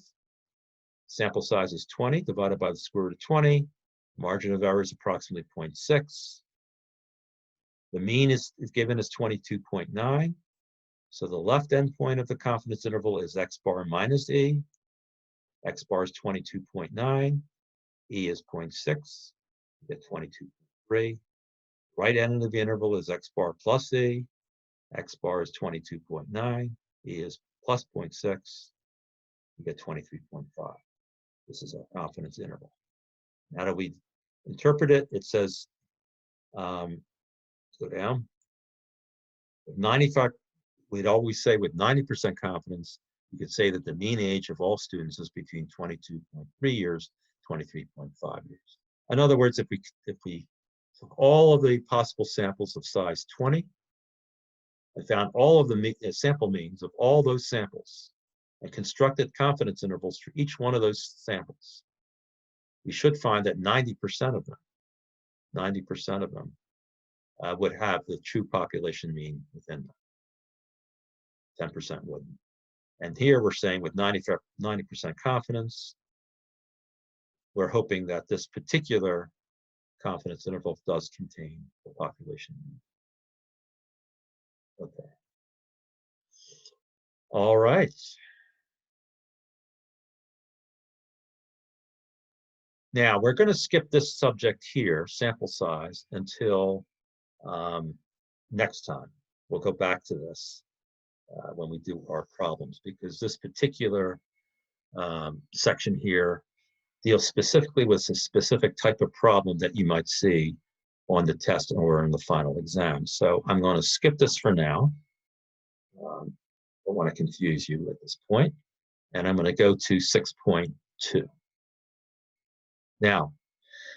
Sample size is 20 divided by the square root of 20. Margin of error is approximately 0.6. The mean is given as 22.9. So the left endpoint of the confidence interval is x bar minus E. X bar is 22.9. E is 0.6. You get 22.3. Right end of the interval is x bar plus E. X bar is 22.9. E is plus 0.6. You get 23.5. This is our confidence interval. How do we interpret it? It says, go down. With 95, we'd always say with 90% confidence, you could say that the mean age of all students is between 22.3 years, 23.5 years. In other words, if we took all of the possible samples of size 20 and found all of the sample means of all those samples and constructed confidence intervals for each one of those samples, we should find that 90% of them would have the true population mean within them. 10% wouldn't. And here we're saying with 90% confidence, we're hoping that this particular confidence interval does contain the population mean. Okay. All right. Now we're going to skip this subject here, sample size, until next time. We'll go back to this when we do our problems, because this particular section here deals specifically with a specific type of problem that you might see on the test or in the final exam. So I'm going to skip this for now. I don't want to confuse you at this point. And I'm going to go to 6.2. Now,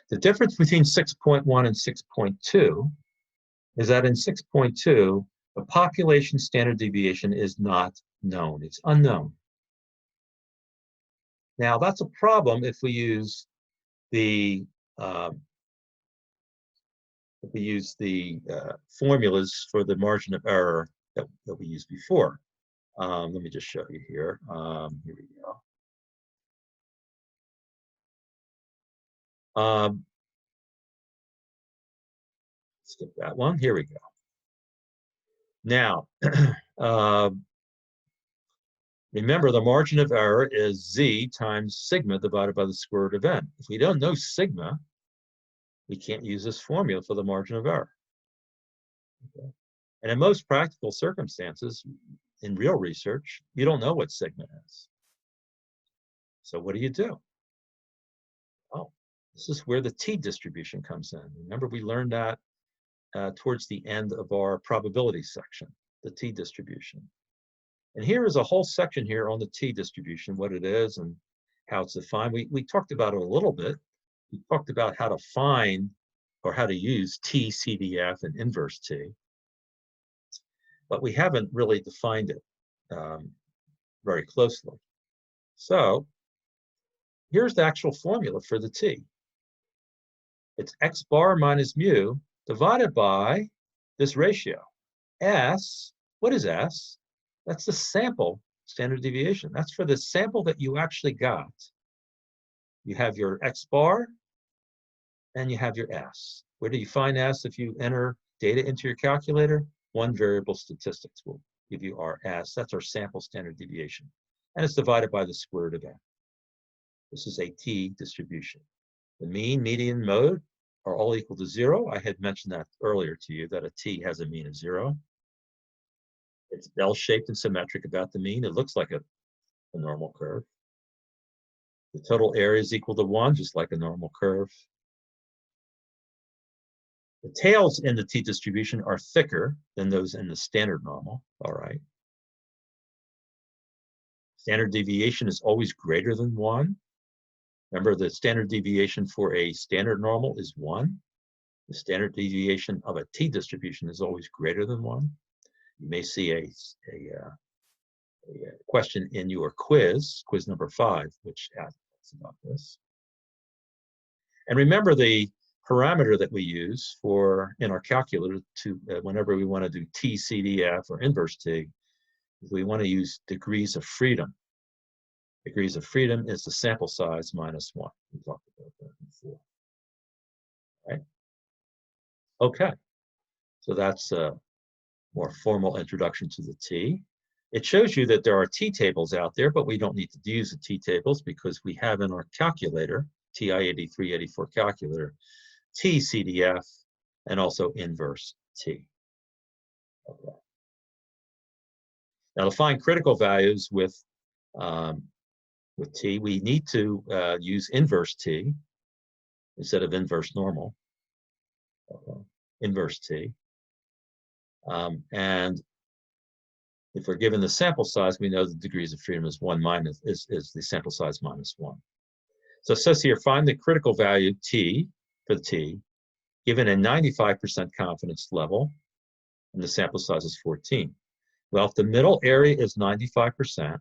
the difference between 6.1 and 6.2 is that in 6.2, the population standard deviation is not known. It's unknown. Now, that's a problem if we use the formulas for the margin of error that we used before. Let me just show you here. Here we go. Skip that one. Here we go. Now, remember the margin of error is Z times sigma divided by the square root of n. If we don't know sigma, we can't use this formula for the margin of error. Okay. And in most practical circumstances, in real research, you don't know what sigma is. So what do? Oh, this is where the t distribution comes in. Remember, we learned that towards the end of our probability section, the t distribution. And here is a whole section here on the t distribution, what it is and how it's defined. We talked about it a little bit. We talked about how to find or how to use t, CDF, and inverse t. But we haven't really defined it very closely. So here's the actual formula for the t. It's x bar minus mu divided by this ratio. S, what is S? That's the sample standard deviation. That's for the sample that you actually got. You have your X bar, and you have your S. Where do you find S if you enter data into your calculator? One variable statistics will give you our S. That's our sample standard deviation. And it's divided by the square root of n. This is a t distribution. The mean, median, mode are all equal to 0. I had mentioned that earlier to you, that a t has a mean of 0. It's bell-shaped and symmetric about the mean. It looks like a normal curve. The total area is equal to 1, just like a normal curve. The tails in the t-distribution are thicker than those in the standard normal. All right. Standard deviation is always greater than 1. Remember, the standard deviation for a standard normal is 1. The standard deviation of a t-distribution is always greater than 1. You may see a question in your quiz number 5, which asks about this. And remember the parameter that we use in our calculator to whenever we want to do t, CDF, or inverse t, we want to use degrees of freedom. Degrees of freedom is the sample size minus 1. We talked about that before. Right? Okay. So that's a more formal introduction to the t. It shows you that there are t-tables out there, but we don't need to use the t-tables because we have in our calculator, TI-83, 84 calculator, t, CDF, and also inverse t. Okay. Now to find critical values with t, we need to use inverse t instead of inverse normal. Okay. Inverse t. And if we're given the sample size, we know the degrees of freedom is 1 minus is the sample size minus 1. So it says here, find the critical value t for the t, given a 95% confidence level, and the sample size is 14. Well, if the middle area is 95%,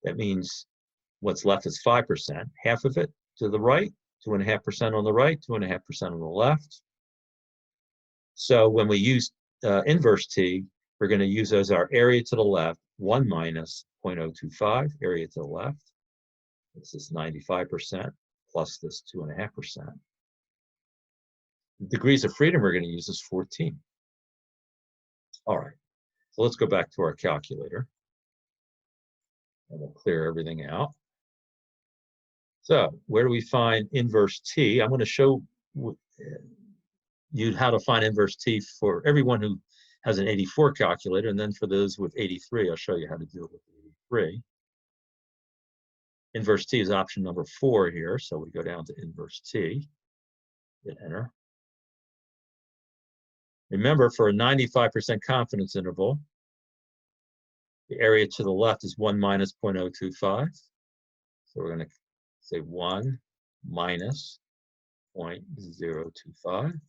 that means what's left is 5%. Half of it to the right, 2.5% on the right, 2.5% on the left. So when we use inverse t, we're going to use as our area to the left, 1 minus 0.025, area to the left. This is 95% plus this 2.5%. The degrees of freedom we're going to use is 14. All right, so let's go back to our calculator. And we'll clear everything out. So where do we find inverse t? I'm going to show you how to find inverse t for everyone who has an 84 calculator, and then for those with 83, I'll show you how to do it with 83. Inverse t is option number 4 here, so we go down to inverse t, hit enter. Remember, for a 95% confidence interval, the area to the left is 1 minus 0.025. So we're going to say 1 minus 0.025.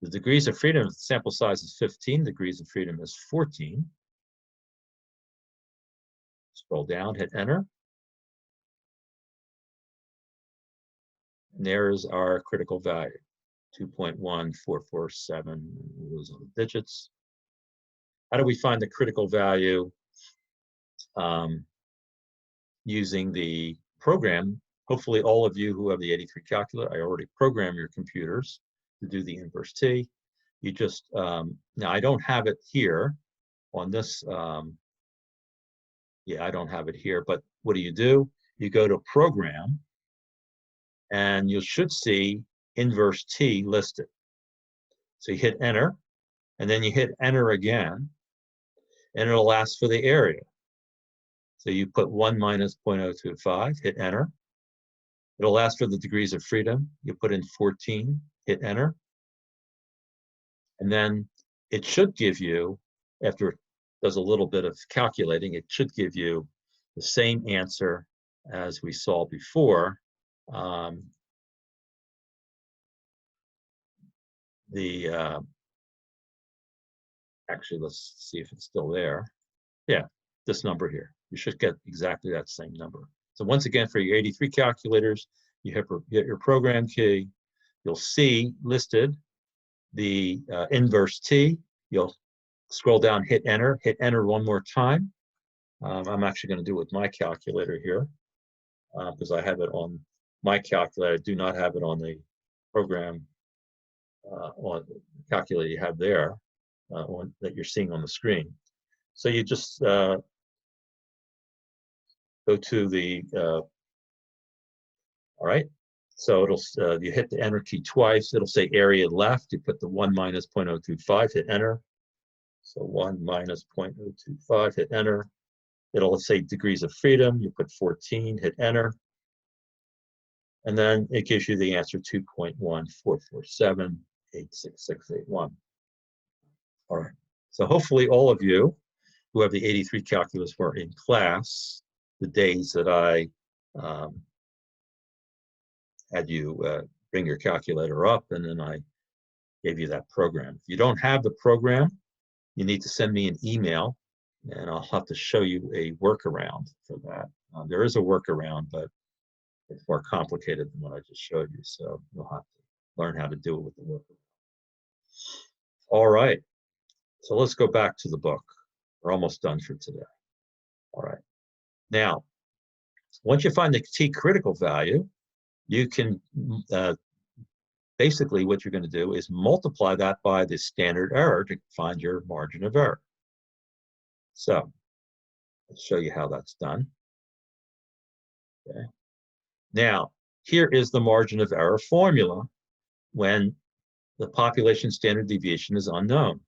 The degrees of freedom, the sample size is 15. Degrees of freedom is 14. Scroll down, hit enter. And there is our critical value, 2.1447. Those are the digits. How do we find the critical value using the program? Hopefully all of you who have the 83 calculator, I already programmed your computers to do the inverse t. You just, now I don't have it here on this, yeah, I don't have it here, but what do? You go to program, and you should see inverse t listed. So you hit enter, and then you hit enter again, and it'll ask for the area. So you put 1 minus 0.025, hit enter. It'll ask for the degrees of freedom. You put in 14, hit enter. And then it should give you, after it does a little bit of calculating, it should give you the same answer as we saw before. Actually, let's see if it's still there. Yeah, this number here. You should get exactly that same number. So once again, for your 83 calculators, you hit your program key. You'll see listed the inverse t. You'll scroll down, hit enter one more time. I'm actually going to do it with my calculator here. because I have it on my calculator. I do not have it on the program on the calculator you have there that you're seeing on the screen. So you just go to the, all right. So it'll, you hit the enter key twice. It'll say area left. You put the 1 minus 0.025, hit enter. So 1 minus 0.025, hit enter. It'll say degrees of freedom. You put 14, hit enter. And then it gives you the answer 2.144786681. All right. So hopefully all of you who have the 83 calculus were in class the days that I had you bring your calculator up, and then I gave you that program. If you don't have the program, you need to send me an email, and I'll have to show you a workaround for that. There is a workaround, but it's more complicated than what I just showed you, so you'll have to learn how to do it with the workaround. All right, so let's go back to the book. We're almost done for today. All right. Now, once you find the t critical value, you can basically what you're going to do is multiply that by the standard error to find your margin of error. So let's show you how that's done. Okay. Now, here is the margin of error formula when the population standard deviation is unknown.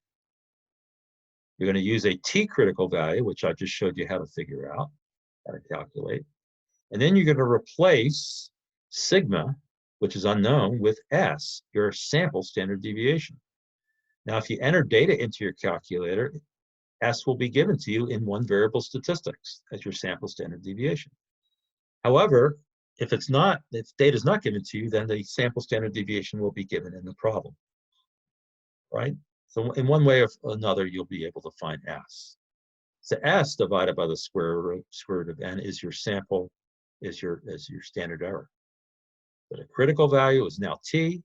You're going to use a t critical value, which I just showed you how to figure out, how to calculate. And then you're going to replace sigma, which is unknown, with S, your sample standard deviation. Now, if you enter data into your calculator, S will be given to you in one variable statistics as your sample standard deviation. However, if data is not given to you, then the sample standard deviation will be given in the problem, right? So in one way or another, you'll be able to find S. So S divided by the square root of n is your sample, is your standard error. But a critical value is now t.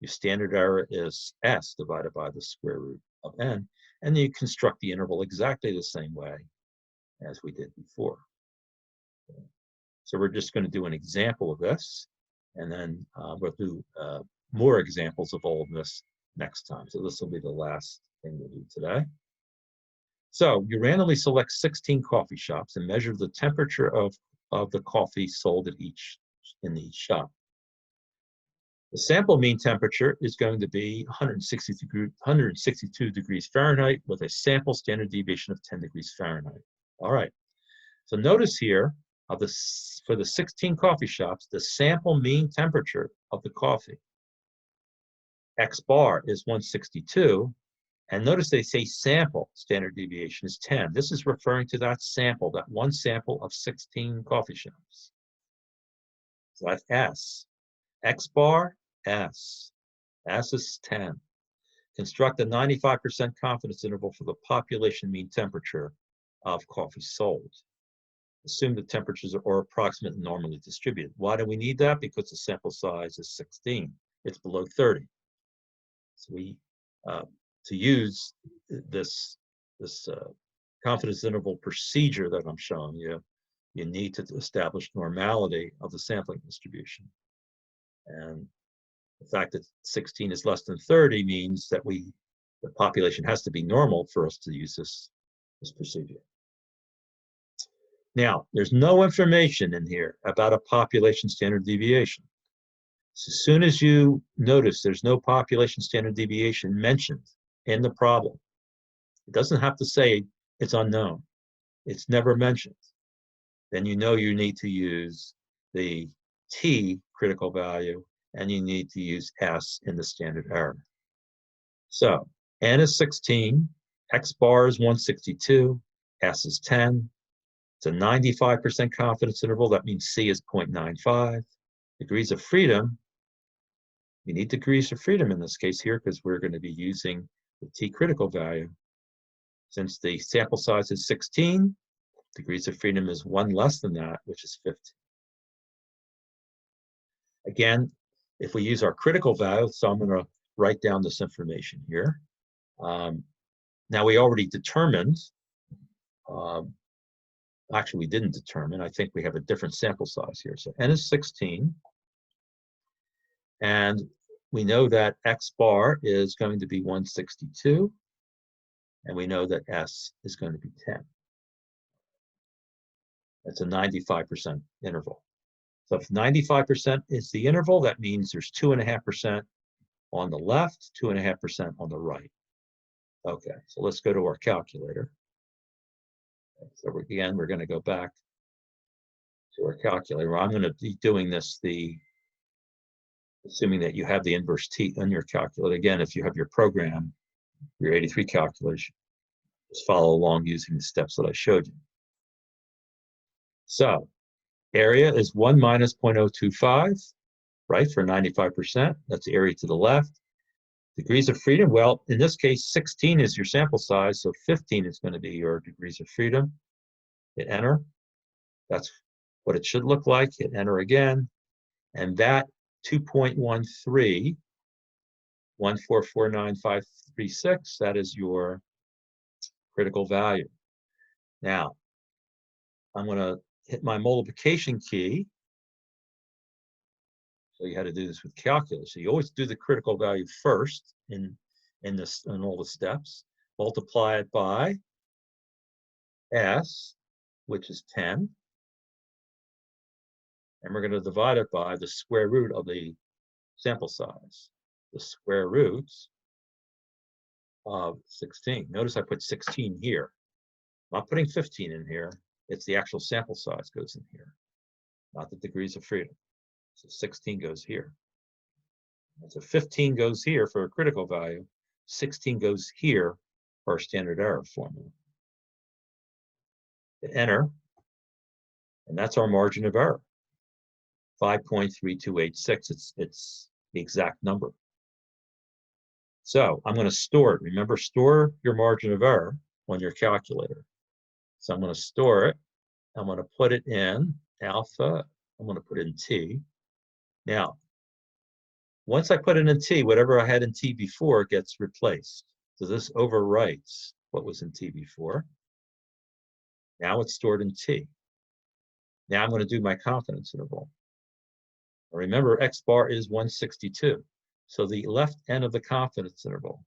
Your standard error is S divided by the square root of n. And you construct the interval exactly the same way as we did before. So we're just going to do an example of this, and then we'll do more examples of all of this next time. So this will be the last thing we'll do today. So you randomly select 16 coffee shops and measure the temperature of the coffee sold in each shop. The sample mean temperature is going to be 162 degrees Fahrenheit with a sample standard deviation of 10 degrees Fahrenheit. All right. So notice here, for the 16 coffee shops, the sample mean temperature of the coffee, X bar is 162. And notice they say sample standard deviation is 10. This is referring to that sample, that one sample of 16 coffee shops. So that's S. X bar, S. S is 10. Construct a 95% confidence interval for the population mean temperature of coffee sold. Assume the temperatures are approximately normally distributed. Why do we need that? Because the sample size is 16. It's below 30. So we, to use this confidence interval procedure that I'm showing you, you need to establish normality of the sampling distribution. And the fact that 16 is less than 30 means that the population has to be normal for us to use this procedure. Now, there's no information in here about a population standard deviation. So as soon as you notice there's no population standard deviation mentioned in the problem, it doesn't have to say it's unknown. It's never mentioned. Then you know you need to use the t critical value, and you need to use S in the standard error. So n is 16, X bar is 162, S is 10. It's a 95% confidence interval. That means C is 0.95. Degrees of freedom, you need degrees of freedom in this case here because we're going to be using the t critical value. Since the sample size is 16, degrees of freedom is 1 less than that, which is 15. Again, if we use our critical value, so I'm going to write down this information here. Now we already determined Actually, we didn't determine. I think we have a different sample size here. So n is 16. And we know that x bar is going to be 162. And we know that s is going to be 10. That's a 95% interval. So if 95% is the interval, that means there's 2.5% on the left, 2.5% on the right. Okay, so let's go to our calculator. So again, we're going to go back to our calculator. I'm going to be doing this assuming that you have the inverse t on your calculator. Again, if you have your program, your 83 calculation, just follow along using the steps that I showed you. So area is 1 minus 0.025, right, for 95%. That's the area to the left. Degrees of freedom, well, in this case, 16 is your sample size, so 15 is going to be your degrees of freedom. Hit enter. That's what it should look like. Hit enter again. And that 2.13, 1449536, that is your critical value. Now, I'm going to hit my multiplication key. So you had to do this with calculus. So you always do the critical value first in all the steps. Multiply it by S, which is 10. And we're going to divide it by the square root of the sample size. The square root of 16. Notice I put 16 here. I'm not putting 15 in here. It's the actual sample size goes in here, not the degrees of freedom. So 16 goes here. And so 15 goes here for a critical value. 16 goes here for our standard error formula. Hit enter, and that's our margin of error. 5.3286. It's the exact number. So I'm going to store it. Remember, store your margin of error on your calculator. So I'm going to store it. I'm going to put it in alpha. I'm going to put it in t. Now, once I put it in t, whatever I had in t before gets replaced. So this overwrites what was in t before. Now it's stored in t. Now I'm going to do my confidence interval. Remember, x bar is 162. So the left end of the confidence interval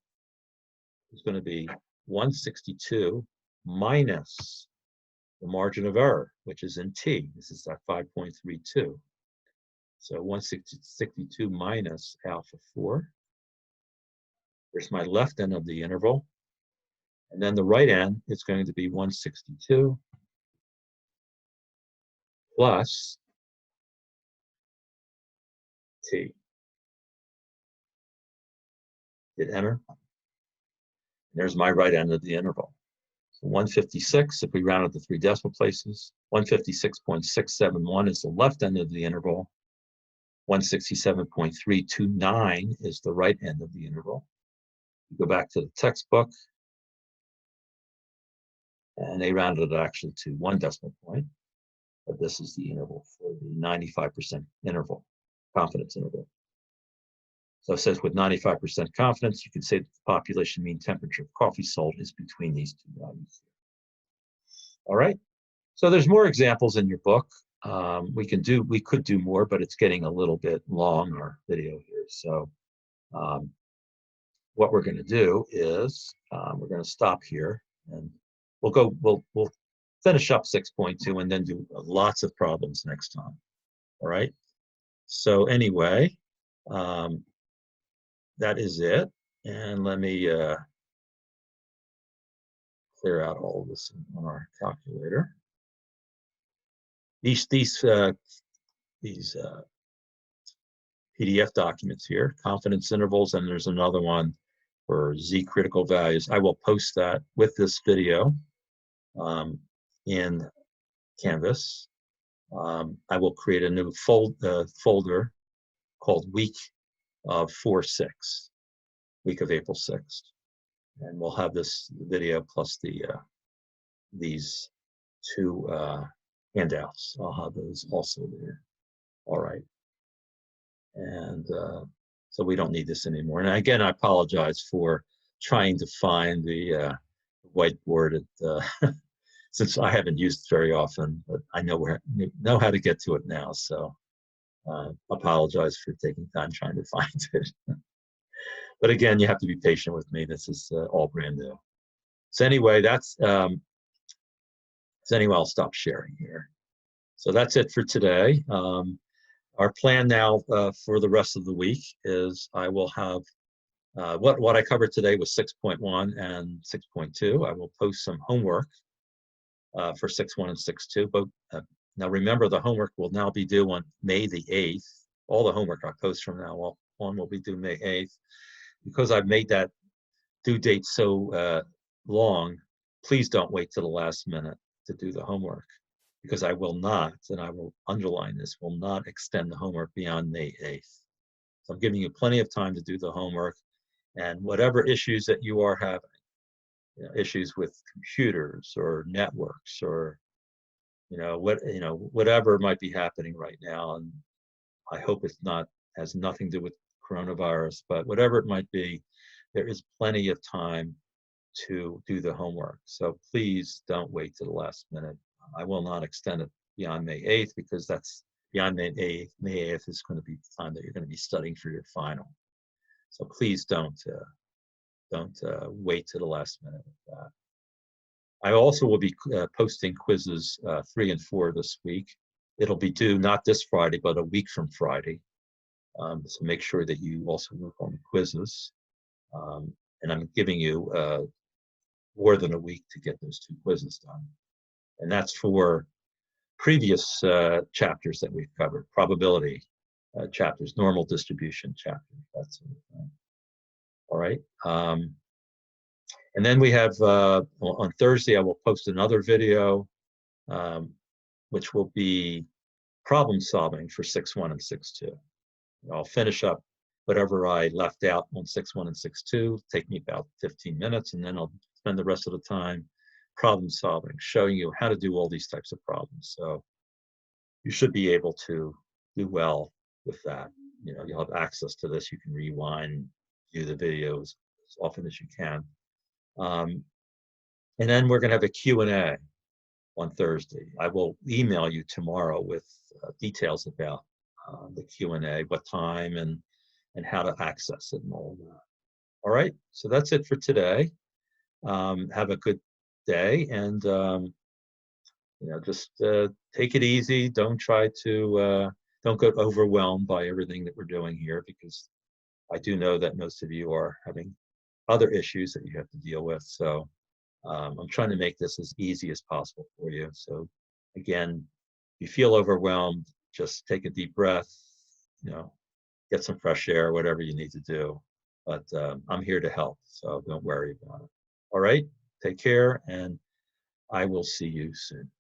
is going to be 162 minus the margin of error, which is in t. This is at 5.32. So 162 minus alpha 4. There's my left end of the interval. And then the right end is going to be 162 plus t. Hit enter. There's my right end of the interval. So 156, if we round up to 3 decimal places, 156.671 is the left end of the interval. 167.329 is the right end of the interval. You go back to the textbook, and they rounded it actually to 1 decimal point, but this is the interval for the 95% interval, confidence interval. So it says with 95% confidence, you can say that the population mean temperature of coffee salt is between these two values. All right. So there's more examples in your book. We could do more, but it's getting a little bit long, our video here. So what we're going to do is we're going to stop here, and we'll finish up 6.2 and then do lots of problems next time. All right. So anyway, that is it. And let me clear out all of this on our calculator. These PDF documents here, confidence intervals, and there's another one for Z critical values. I will post that with this video in Canvas. I will create a new folder called week of 4-6, week of April 6th. And we'll have this video plus these two handouts. I'll have those also there. All right. And so we don't need this anymore. And again, I apologize for trying to find the whiteboard at since I haven't used it very often, but I know how to get to it now. So apologize for taking time trying to find it. But again, you have to be patient with me. This is all brand new. So anyway, I'll stop sharing here. So that's it for today. Our plan now for the rest of the week is I will have what I covered today was 6.1 and 6.2. I will post some homework for 6.1 and 6.2. But now remember, the homework will now be due on May the 8th. All the homework I post from now on will be due May 8th. Because I've made that due date so long, please don't wait till the last minute to do the homework, because I will not, and I will underline this, will not extend the homework beyond May 8th. So I'm giving you plenty of time to do the homework, and whatever issues that you are having, issues with computers or networks or whatever might be happening right now, and I hope it's not has nothing to do with coronavirus, but whatever it might be, there is plenty of time to do the homework. So please don't wait to the last minute. I will not extend it beyond May 8th, because that's beyond May 8th. May 8th is going to be the time that you're going to be studying for your final. So please don't wait to the last minute with that. I also will be posting quizzes 3 and 4 this week. It'll be due not this Friday, but a week from Friday. So make sure that you also work on the quizzes. And I'm giving you more than a week to get those 2 quizzes done. And that's for previous chapters that we've covered, probability chapters, normal distribution chapters, that sort of thing. All right. And then we have, on Thursday, I will post another video, which will be problem solving for 6.1 and 6.2. I'll finish up whatever I left out on 6.1 and 6.2, take me about 15 minutes, and then I'll spend the rest of the time problem solving, showing you how to do all these types of problems. So you should be able to do well with that. You'll have access to this. You can rewind, view the videos as often as you can. And then we're going to have a Q&A on Thursday. I will email you tomorrow with details about the Q&A, what time and how to access it and all that. All right, so that's it for today. Have a good day, and just take it easy. Don't get overwhelmed by everything that we're doing here, because I do know that most of you are having other issues that you have to deal with. So I'm trying to make this as easy as possible for you. So again, if you feel overwhelmed, just take a deep breath, get some fresh air, whatever you need to do. But I'm here to help, so don't worry about it. All right, take care, and I will see you soon.